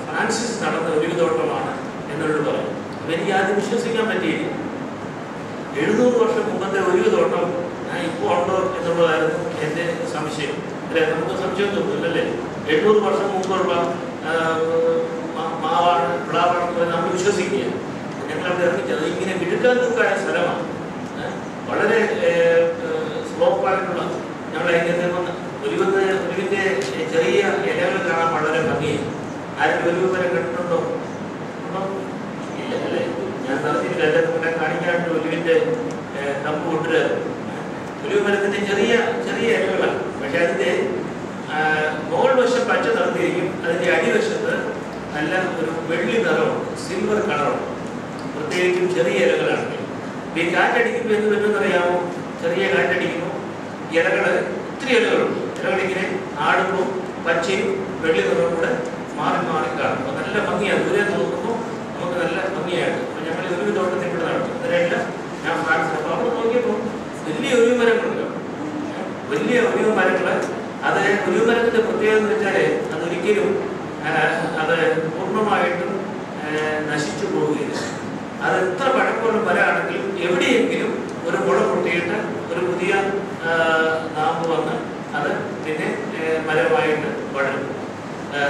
ഫ്രാൻസിസ് നടന്ന ഒലിവ് തോട്ടമാണ് എന്നോട് പറഞ്ഞു. അപ്പം എനിക്ക് ആദ്യം വിശ്വസിക്കാൻ പറ്റിയില്ല. 700 വർഷം മുമ്പത്തെ ഒലിവ് തോട്ടം ഇപ്പോൾ ഉണ്ടോ എന്നുള്ളതായിരുന്നു എൻ്റെ സംശയം. അല്ലെ, നമുക്ക് സംശയം തോന്നുന്നില്ലല്ലേ? 800 വർഷം മുമ്പുള്ള മാവാണ് വിളാവാണെന്ന് നമ്മൾ വിശ്വസിക്കുക. ഞങ്ങളവിടെ ഇറങ്ങിച്ചത് ഇങ്ങനെ കിടുക്കാത്തൂക്കായ സ്ഥലമാണ്, വളരെ സ്ലോപ്പായിട്ടുള്ള. ഞങ്ങൾ അതിൻ്റെ ഒലിവിൻ്റെ ചെറിയ ഇലകൾ കാണാൻ വളരെ ഭംഗിയാണ്. ആരും ഒലിവ് വരെ കണ്ടിട്ടുണ്ടോ? ഇല്ല അല്ലേ? ഞാൻ നടത്തിയില്ല. എൻ്റെ നിങ്ങളെ കാണിക്കാണ്ട് ഒലിവിൻ്റെ കമ്പ് കൊണ്ടുവരാറ്. ഒലിവ് മരത്തിൻ്റെ ചെറിയ ചെറിയ ഇലകളാണ്. പക്ഷെ അതിൻ്റെ മുകൾ വശം പച്ച നിറത്തിരിക്കും, അതിൻ്റെ അടിവശത്ത് നല്ല ഒരു വെള്ളി നിറമുണ്ട്, സിൽവർ കളറുണ്ട്. പ്രത്യേകിച്ചും ചെറിയ ഇലകളാണ്. ഈ കാറ്റടിക്കുമ്പോൾ എന്ത് പറ്റുമെന്നറിയാമോ? ചെറിയ കാറ്റടിക്കുമ്പോൾ ഇലകൾ ഒത്തിരി ഇലകളുണ്ട്. ഇലകളിങ്ങനെ ആടുമ്പോൾ പച്ചയും വെള്ളി നിറവും കൂടെ മാറി മാറി കാണും. അപ്പോൾ നല്ല ഭംഗിയാണ്. ദൂരെ നോക്കുമ്പോൾ നമുക്ക് നല്ല ഭംഗിയായിട്ട്. അപ്പോൾ ഞങ്ങൾ ഒലിവ് തോട്ടത്തിൽ ഇവിടെ നടത്തും. അതിനെല്ല ഞാൻ ഫ്രാൻസിൽ. അപ്പോൾ അവിടെ നോക്കിയപ്പോൾ വലിയ ഒലിവ് മരങ്ങളുണ്ട്, വലിയ ഒലിവ് മരങ്ങൾ. അത് ഒലിവ് മരത്തിൻ്റെ പ്രത്യേകത എന്ന് വെച്ചാൽ അതൊരിക്കലും അത് പൂർണ്ണമായിട്ടും നശിച്ചു പോവുകയില്ല. അത് എത്ര പഴക്കമുള്ള മരമാണെങ്കിലും എവിടെയെങ്കിലും ഒരു മുള പൊട്ടിയിട്ട് ഒരു പുതിയ നാമ്പ് വന്ന് അത് പിന്നെ മരമായിട്ട് വളരും.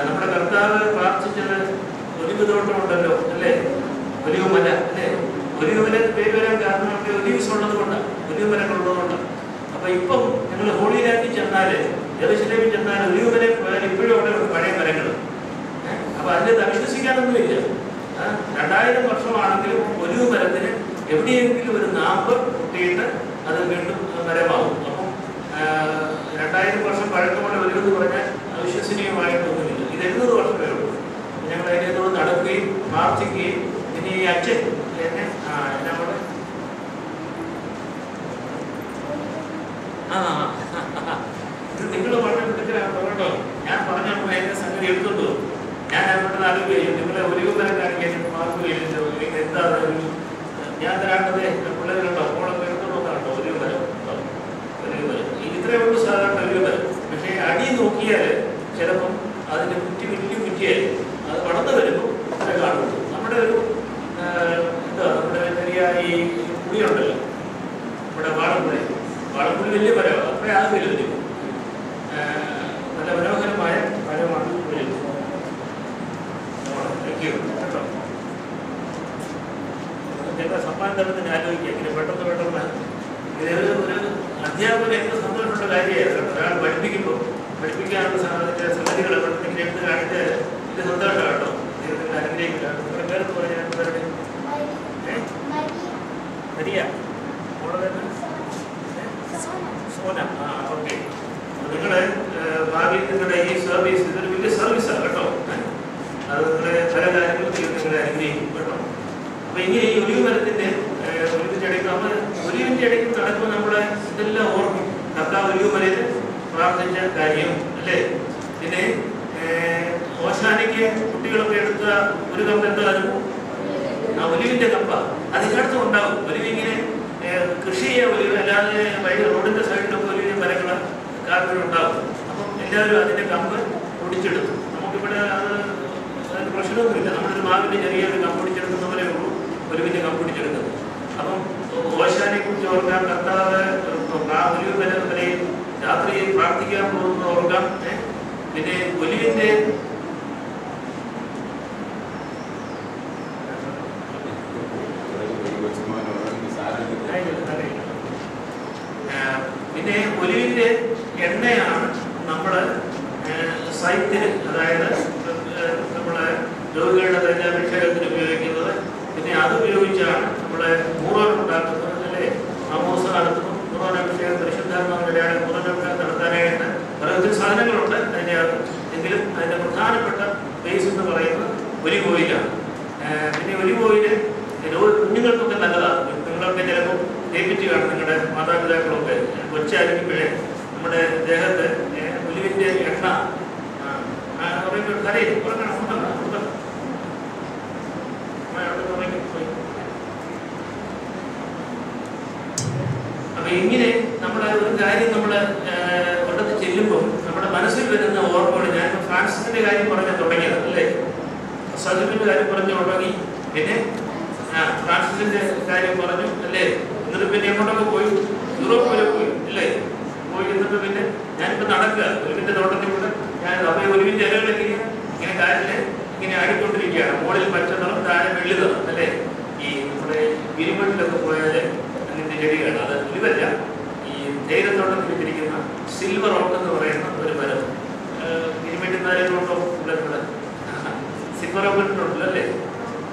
നമ്മുടെ കർത്താവ് പ്രാർത്ഥിച്ചത് ഒലിവ് തോട്ടമുണ്ടല്ലോ അല്ലേ, ഒലിവ് മല അല്ലേ? ഒലിവ് മല പേര് വരാൻ കാരണം അവിടെ ഒലിവ്സ് ഉള്ളത് കൊണ്ടാണ്, ഒലിവ് മരങ്ങളുള്ളതുകൊണ്ടാണ്. അപ്പോൾ ഇപ്പം ഞങ്ങൾ ഹോളി ലാൻഡിൽ ചെന്നാൽ, ജെറുസലേമിൽ ചെന്നാൽ ഒലിവ് മല പോയാൽ ഇപ്പോഴും അവിടെ പഴയ മരങ്ങൾ. അപ്പോൾ അതിൻ്റെ അവിശ്വസിക്കാനൊന്നുമില്ല. 2000 വർഷമാണെങ്കിലും ഒലിവ് മരത്തിന് എവിടെയെങ്കിലും ഒരു നാമ്പ് പൊട്ടിയിട്ട് അത് വീണ്ടും മരമാകും. അപ്പം 2000 വർഷം പഴക്കമുള്ള ഒലിവ് എന്ന് പറഞ്ഞാൽ അവിശ്വസനീയമായിട്ടൊന്നുമില്ല. ഇത് 800 വർഷമേ ഉള്ളൂ. ഞങ്ങൾ അതിനോട് നടക്കുകയും പ്രാർത്ഥിക്കുകയും പിന്നെ ഈ അച്ഛൻ എന്നെ നമ്മുടെ ഇത് നിങ്ങൾ പറഞ്ഞ കുട്ടികളാണ് കേട്ടോ. ഞാൻ പറഞ്ഞപ്പോൾ എന്റെ സംഗതി എടുത്തുണ്ടോ? ഞാൻ അങ്ങോട്ട് അറിയുകയും നിങ്ങളെ ഒലിവ് മരം കാണിക്കാൻ മാറുകയില്ലല്ലോ, എന്താ ഞാൻ തരാണ്ടത് പിള്ളേരുണ്ടോ മോളൊക്കെ എടുത്തോണ്ടോ ഒലിവ് മരം. ഒലിവ് മരം ഇത്രയേ ഉള്ളൂ സാധാരണ ഒലിവ് മരം. പക്ഷേ അടി നോക്കിയാൽ നോക്കിയാൽ ചിലപ്പം അതിൻ്റെ കുറ്റി വലിയ കുറ്റിയായിരിക്കും. അത് വളർന്നു വരുമ്പോൾ ഇത്ര കാണുള്ളൂ. നമ്മുടെ ഒരു എന്താ നമ്മുടെ ചെറിയ ഈ പുളിയുണ്ടല്ലോ, നമ്മുടെ വാളംപുളി വലിയ മരമാണ്. അത്രയും ആ വലുത് നല്ല മനോഹരമായ മരമാണ് വലുത്. കേട്ടോ, ചില സമ്മാനം തരത്തിന് ആലോചിക്കുക. ഇങ്ങനെ പെട്ടെന്ന് ഇത് ഒരു അധ്യാപകന് ഏറ്റവും സന്തോഷമുള്ള കാര്യമായിരുന്നു. ഒരാൾ പഠിപ്പിക്കാനുള്ള സംഗതികൾ പെട്ടെന്ന് എടുത്ത് കാണിച്ച് ഇത് സന്തോഷമാണ് കേട്ടോ. ദൈവത്തിന്റെ അനുഗ്രഹിക്കുക. നിങ്ങളുടെ പേരെന്ന് പറഞ്ഞാൽ പേരുടെ മരിയ സോന. ഓക്കെ. നിങ്ങൾ ഭാവിയിൽ നിങ്ങളുടെ ഈ സർവീസ് ഇതൊരു വലിയ സർവീസാണ് കേട്ടോ. അത് നിങ്ങളെ പല കാര്യങ്ങളും നിങ്ങളെ അനുഗ്രഹിക്കും കേട്ടോ. അപ്പൊ ഇങ്ങനെ ഈ ഒലിവ് മരത്തിന്റെ ഒലിവിന്റെ ഇടയ്ക്ക് നമ്മൾ ഒലിവിന്റെ ഇടയ്ക്ക് നടക്കുമ്പോൾ നമ്മളെ ഇതെല്ലാം ഓർക്കും. കർത്താവ് ഒലിവ് മലയിൽ പ്രാർത്ഥിച്ച കാര്യം അല്ലേ. പിന്നെ ഓശാനയ്ക്ക് കുട്ടികളൊക്കെ എടുത്ത ഒരു കമ്പ് എന്തായിരുന്നു? ആ ഒലിവിന്റെ കമ്പ. അതിനടുത്തും ഉണ്ടാവും. ഒലിവിങ്ങനെ കൃഷി ചെയ്യാൻ ഒലിവ്, അല്ലാതെ റോഡിന്റെ സൈഡിലൊക്കെ ഒലിവിന്റെ മരങ്ങൾ കാർപ്പിലുണ്ടാവും. അപ്പം എല്ലാവരും അതിന്റെ കമ്പ് ഒടിച്ചെടുക്കും. നമുക്കിവിടെ അതിന് പ്രശ്നമൊന്നുമില്ല. നമ്മളൊരു മാവിന്റെ ചെറിയൊരു കമ്പ് ഒടിച്ചെടുക്കുന്ന പോലെ ഉള്ളൂ ഒലിവിന്റെ കമ്പ് ഒടിച്ചെടുക്കുന്നത്. അപ്പം ഓശാനെ കുറിച്ച് ഓർക്കാം. കർത്താവ് ഒലിവ് വരെയും രാത്രിയിൽ പ്രാർത്ഥിക്കാൻ പോകുന്നത് ഓർക്കാം. പിന്നെ ഒലിവിന്റെ എണ്ണയാണ് നമ്മൾ സൈത്തിന്, അതായത് നമ്മളെ രോഗികളുടെ തൈലാഭിഷേകത്തിന് ഉപയോഗിക്കുന്നത്. പിന്നെ അത് ഉപയോഗിച്ചാണ് നമ്മളെ മൂറോൻ ഉണ്ടാക്കുന്നത് അല്ലേ, മാമോസ നടത്തുന്നു. മൂറോനഭിഷേകം പരിശുദ്ധാത്മാവിന്റെ മൂറോനഭിഷേകം നടത്താനായിട്ട് പലവിധ സാധനങ്ങളുണ്ട് അതിൻ്റെ അകത്ത്. എങ്കിലും അതിൻ്റെ പ്രധാനപ്പെട്ട ബേസ് എന്ന് പറയുന്നത് ഒലിവ് ഓയിലാണ്. പിന്നെ ഒലിവ് ഓയില് കുഞ്ഞുങ്ങൾക്കൊക്കെ നല്ലതാണ്. നിങ്ങളൊക്കെ ചിലപ്പോൾ തേപ്പിച്ച് കാണും. നിങ്ങളുടെ മാതാപിതാക്കളൊക്കെ കൊച്ചായിരിക്കുമ്പോഴേ നമ്മുടെ ദേഹത്ത് ഒലിവിൻ്റെ എണ്ണ തലയിൽ അപ്പൊ ഇങ്ങനെ നമ്മളെ ഒരു കാര്യം നമ്മൾ കൊണ്ടത്ത് ചെല്ലുമ്പോൾ നമ്മുടെ മനസ്സിൽ വരുന്ന ഓർമ്മകൾ. ഞാൻ ഫ്രാൻസിന്റെ കാര്യം പറഞ്ഞ് തുടങ്ങിയത് അല്ലേ, സജുവിന്റെ കാര്യം പറഞ്ഞു തുടങ്ങി. പിന്നെ ഫ്രാൻസിന്റെ കാര്യം പറഞ്ഞു അല്ലേ. എന്നിട്ട് പിന്നെ എങ്ങോട്ടൊക്കെ പോയി? യൂറോപ്പ് വരെ പോയി അല്ലേ. പോയി എന്നിട്ട് പിന്നെ ഞാനിപ്പോൾ നടക്കുക ഒലിവിന്റെ തോട്ടത്തിൽ കൂടെ. ഞാൻ അപ്പോൾ ഒലിവിന്റെ ഇലകളൊക്കെ ഇങ്ങനെ കാലില് ഇങ്ങനെ ആടിക്കൊണ്ടിരിക്കുകയാണ്. മുകളിൽ പച്ച നിറം, താഴെ വെള്ളി നിറം അല്ലേ. ഈ നമ്മുടെ ഇരുമട്ടിലൊക്കെ പോയാൽ അതിന്റെ ചെടിയാണ്. അത് ഒലിവല്ല, ഈ തേയിലത്തോട്ടത്തിൽ ഇട്ടിരിക്കുന്ന സിൽവർ ഓക്ക് എന്ന് പറയുന്ന ഒരു മരം. ഇരുമട്ടിന്നാലുണ്ടോ ഇവിടെ? സിൽവർ ഓക്ക് ഇട്ടിട്ടുണ്ടല്ലോ അല്ലേ.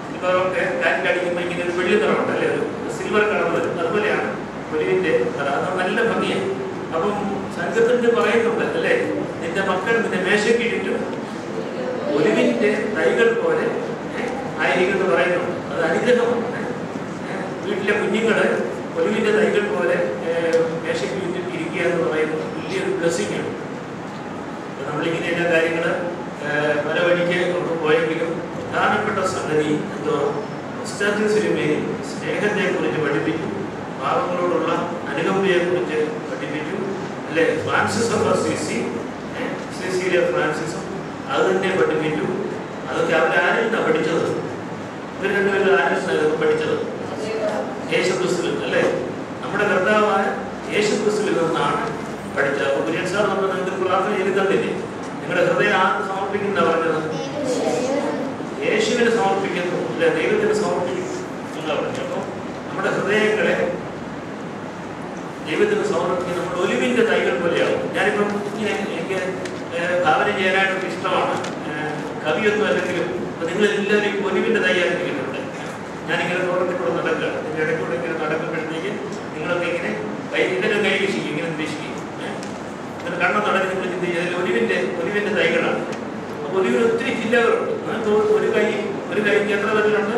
സിൽവർ ഓക്ക് കാറ്റിലടിക്കുമ്പോൾ ഇങ്ങനെ ഒരു വെള്ളി നിറമുണ്ട് അല്ലേ, ഒരു സിൽവർ കളർ വരും. അതുപോലെയാണ് ഒലിവിന്റെ നിറം. അത് നല്ല ഭംഗിയാണ്. അപ്പം സംഘത്തിന്റെ പറയുന്നുണ്ട് അല്ലേ, നിന്റെ മക്കൾ നിന്റെ മേശക്കിട്ടിട്ട് ഒലിവിന്റെ തൈകൾ പോലെ ആയിരിക്കും എന്ന് പറയുന്നുണ്ട്. അത് അനുഗ്രഹമാണ്. വീട്ടിലെ കുഞ്ഞുങ്ങള് ഒലിവിന്റെ തൈകൾ പോലെ മേശയ്ക്ക് ചുറ്റും ഇരിക്കുക എന്ന് പറയുന്നത് വലിയൊരു ബ്ലെസ്സിംഗ് ആണ്. നമ്മളിങ്ങനെ എല്ലാ കാര്യങ്ങള് പല വഴിക്ക് പോയെങ്കിലും പ്രധാനപ്പെട്ട സംഗതി എന്തോ സിനിമയിൽ സ്നേഹത്തെ കുറിച്ച് പഠിപ്പിച്ചു, പാവങ്ങളോടുള്ള അനുകമ്പയെ കുറിച്ച് പഠിപ്പിച്ചു അല്ലെ. ഫ്രാൻസിസ് ഓഫ് അസീസി, സിസിയിലെ ഫ്രാൻസിസും അത് തന്നെ പഠിപ്പിച്ചു. അതൊക്കെ അവരാരിൽ നിന്നാണ് പഠിച്ചത്? ഇവർ രണ്ടുപേരും ആരിൽ നിന്നാണ് പഠിച്ചത്? യേശുക്രിസ്തുവിൽ അല്ലേ. നമ്മുടെ കർത്താവായ യേശുക്രിസ്തുവിൽ നിന്നാണ് പഠിച്ചത്. അപ്പോൾ കുര്യൻ സാർ നമ്മൾ നിങ്ങൾക്ക് പ്രാർത്ഥന ചെയ്ത് തന്നില്ലേ? നിങ്ങളുടെ ഹൃദയം ആർക്ക് സമർപ്പിക്കുന്ന പറഞ്ഞത്? യേശുവിന് സമർപ്പിക്കുന്നു അല്ലെ, ദൈവത്തിന് സമർപ്പിക്കുന്നു എന്നാ പറഞ്ഞത്. അപ്പോൾ നമ്മുടെ ഹൃദയങ്ങളെ ദൈവത്തിന് സമർപ്പിക്കുന്ന നമ്മൾ ഒലിവിന്റെ തൈകൾ പോലെയാവും. ഞാനിപ്പം ഇങ്ങനെ എനിക്ക് ഭാവന ചെയ്യാനായിട്ടൊക്കെ ഇഷ്ടമാണ്. കവിയൊന്നും അല്ലെങ്കിലും ഇപ്പം നിങ്ങളെല്ലാവരും ഒലിവിന്റെ തൈയായിരിക്കുന്നുണ്ട്. ഞാനിങ്ങനെ തോട്ടത്തിൽ കൂടെ നടക്കുക. ഇതിൻ്റെ ഇടയ്ക്കൂടെ ഇങ്ങനെ നടക്കുമ്പോഴത്തേക്ക് നിങ്ങളൊക്കെ ഇങ്ങനെ ഇങ്ങനെ കൈ വീക്ഷിക്കും, ഇങ്ങനെ നിരീക്ഷിക്കും. ഇങ്ങനെ കണ്ണം നടന്ന് നിങ്ങൾ ചിന്തിക്കുക അതിൽ ഒലിവിന്റെ തൈകളാണ്. അപ്പോൾ ഒലിവിന് ഒത്തിരി ജില്ലകളുണ്ട്. ഒരു കൈക്ക് എത്ര തരത്തിലുണ്ട്?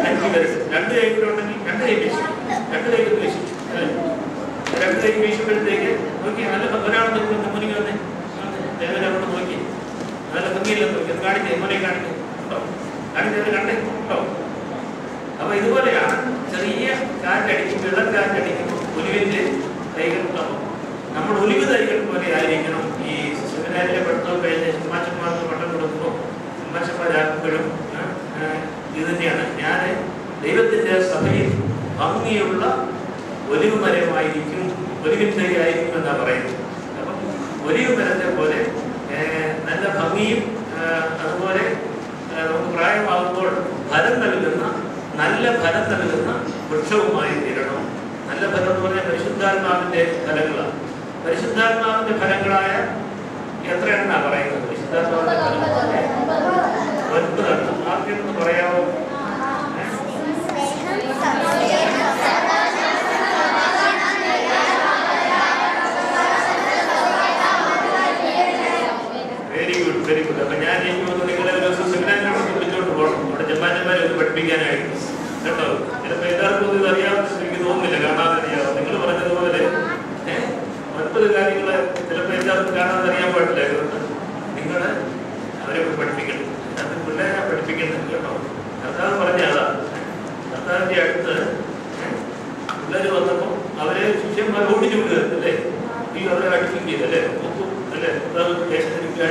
5 തരത്തിൽ. 2 കൈകളുണ്ടെങ്കിൽ 2 കൈ വീക്ഷിക്കും. 2 കൈക്ക് വീക്ഷിക്കും. 2 കൈ വീശുമ്പോഴത്തേക്ക് നോക്കി നല്ല ഒരാളെ മുന്നിൽ വന്നേ ദേവനോട് നോക്കി നല്ല ഭംഗിയില്ലെന്ന് നോക്കി കാണിക്കേ, മുനെ കാണിക്കേ കേട്ടോ, കാണിച്ചവർ കണ്ടേ കേട്ടോ. അപ്പൊ ഇതുപോലെയാണ് ചെറിയ കാറ്റടിക്കുമ്പോൾ, ഇളം കാറ്റടിക്കുമ്പോൾ ഒലിവിന്റെ തൈകൾ ഉണ്ടാവും. നമ്മൾ ഒലിവ് തൈകൾ പോലെ ആയിരിക്കണം ഈ സെമിനാരിൽ എപ്പോഴും ഇത് തന്നെയാണ്. ഞാൻ ദൈവത്തിൻ്റെ സഭയിൽ ഭംഗിയുള്ള ഒലിവ് മരമായിരിക്കും, ഒലിവിൻ തൈയായിരിക്കും എന്നാണ് പറയുന്നത്. അപ്പം ഒലിവ് മരത്തെ പോലെ നല്ല ഭംഗിയും അതുപോലെ നമുക്ക് പ്രായമാകുമ്പോൾ ഫലം നൽകുന്ന നല്ല ഫലം നൽകുന്ന വൃക്ഷവുമായി തീരണം. നല്ല ഫലം എന്ന് പറഞ്ഞാൽ പരിശുദ്ധാത്മാവിൻ്റെ ഫലങ്ങളാണ്. പരിശുദ്ധാത്മാവിൻ്റെ ഫലങ്ങളായ എത്ര എണ്ണമാണ് പറയുന്നത്? പരിശുദ്ധാത്മാവിൻ്റെ ഫലങ്ങൾ 9 എണ്ണം. ആർക്കെന്ന് പറയാമോ? Very good, very good. അപ്പൊ ഞാൻ എനിക്ക് വന്ന് നിങ്ങളെ ഒരു ദിവസം സെമിനാറിനോട് വിളിച്ചോണ്ട് പോകണം. അവിടെ ജമ്മാന്മാരെ ഒന്ന് പഠിപ്പിക്കാനായിട്ട് കേട്ടോ. ചിലപ്പോൾ എല്ലാവർക്കും ഇത് അറിയാമെന്ന് എനിക്ക് തോന്നുന്നില്ല, കാണാതെ അറിയാവും. നിങ്ങൾ പറഞ്ഞതുപോലെ 9 കാര്യങ്ങൾ ചിലപ്പോൾ എല്ലാവർക്കും കാണാതെ അറിയാൻ പാടില്ല. അതുകൊണ്ട് നിങ്ങൾ അവരെ പഠിപ്പിക്കണം. അത് പിള്ളേരെ പഠിപ്പിക്കണം കേട്ടോ. കർത്താവ് പറഞ്ഞ അതാ. കർത്താവിൻ്റെ അടുത്ത് പിള്ളേർ വന്നപ്പോൾ അവരെ ശിഷ്യന്മാർ ഓടിച്ചു വിടുക അല്ലേ, ഈ അവരെ അടിപ്പിക്കുക അല്ലേ, ഒത്തും അല്ലേ,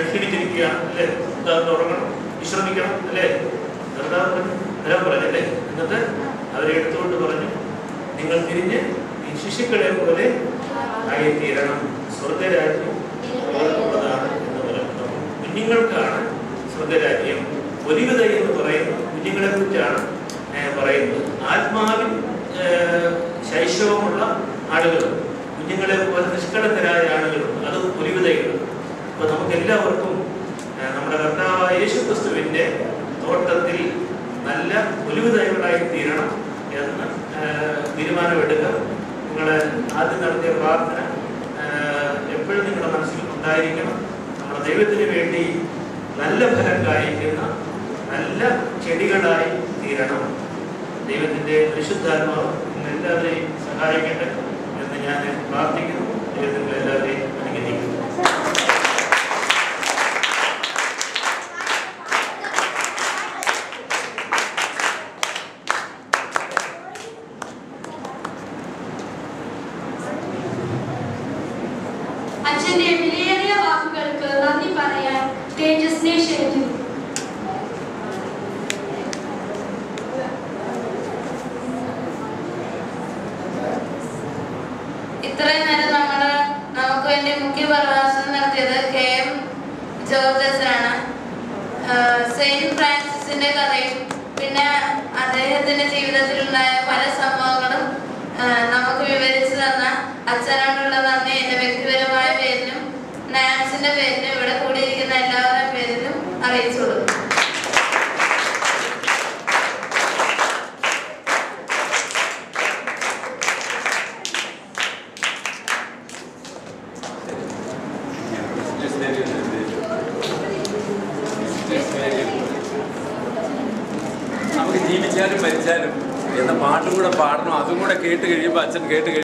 ക്ഷണിച്ചിരിക്കുക അല്ലേ, ഉറങ്ങണം, വിശ്രമിക്കണം അല്ലേ, കർത്താവ് വരാൻ പറഞ്ഞല്ലേ. എന്നിട്ട് അവരെ എടുത്തുകൊണ്ട് പറഞ്ഞു, നിങ്ങൾ തിരിഞ്ഞ് ഈ ശിശുക്കളെ പോലെ ആയിത്തീരണം, സ്വർഗരാജ്യം അവർക്കുള്ളതാണ് എന്ന് പറയുന്നത്. കുഞ്ഞുങ്ങൾക്കാണ് സ്വർഗരാജ്യം. ഒലിവ് തൈ എന്ന് പറയുന്നത് കുഞ്ഞുങ്ങളെ കുറിച്ചാണ് പറയുന്നത്. ആത്മാവിൽ ശൈശവമുള്ള ആളുകൾ, കുഞ്ഞുങ്ങളെ പോലെ നിഷ്കളങ്കരായ ആളുകളുണ്ട്, അത് ഒലിവ് തൈകളുണ്ട്. അപ്പോൾ നമുക്ക് എല്ലാവർക്കും നമ്മുടെ കർത്താവായ യേശുക്രിസ്തുവിൻ്റെ തോട്ടത്തിൽ നല്ല ഒലിവ് തൈകളായി തീരണം എന്ന് തീരുമാനമെടുക്കുക. നിങ്ങൾ ആദ്യം നടത്തിയ പ്രാർത്ഥന എപ്പോഴും നിങ്ങളുടെ മനസ്സിൽ ഉണ്ടായിരിക്കണം. നമ്മുടെ ദൈവത്തിന് വേണ്ടി നല്ല ഫലം കായ്ക്കുന്ന നല്ല ചെടികളായി തീരണം. ദൈവത്തിൻ്റെ പരിശുദ്ധാത്മാവ് നിങ്ങളെല്ലാവരെയും സഹായിക്കട്ടെ എന്ന് ഞാൻ പ്രാർത്ഥിക്കുന്നു. ദൈവം നിങ്ങളെല്ലാവരെയും അനുഗ്രഹിക്കുന്നു. അച്ഛന്റെ വിലയേറിയ വാക്കുകൾക്ക് നന്ദി പറയാൻ തേജസ്നെ ക്ഷണിക്കുന്നു. ഇത്രയും നേരം നമുക്ക് വേണ്ടി മുഖ്യ പ്രഭാഷണം നടത്തിയത് KM ജോർജ് അച്ഛനാണ്. സെയിന്റ് ഫ്രാൻസിസിന്റെ കഥയും പിന്നെ അദ്ദേഹത്തിന്റെ ജീവിതത്തിലുണ്ടായ പല സംഭവങ്ങളും നമുക്ക് വിവരിച്ചു തന്ന അച്ഛനോടുള്ള നന്ദി എന്റെ വ്യക്തിപരമായ പേരിലും നാൻസിന്റെ പേരിലും ഇവിടെ കൂടിയിരിക്കുന്ന എല്ലാവരുടെ പേരിലും അറിയിച്ചു കൊടുക്കും. നമുക്ക് ജീവിച്ചാലും മരിച്ചാലും എന്ന പാട്ടും കൂടെ പാടണം. അതും കൂടെ കേട്ട് കഴിയുമ്പോൾ അച്ഛൻ കേട്ട്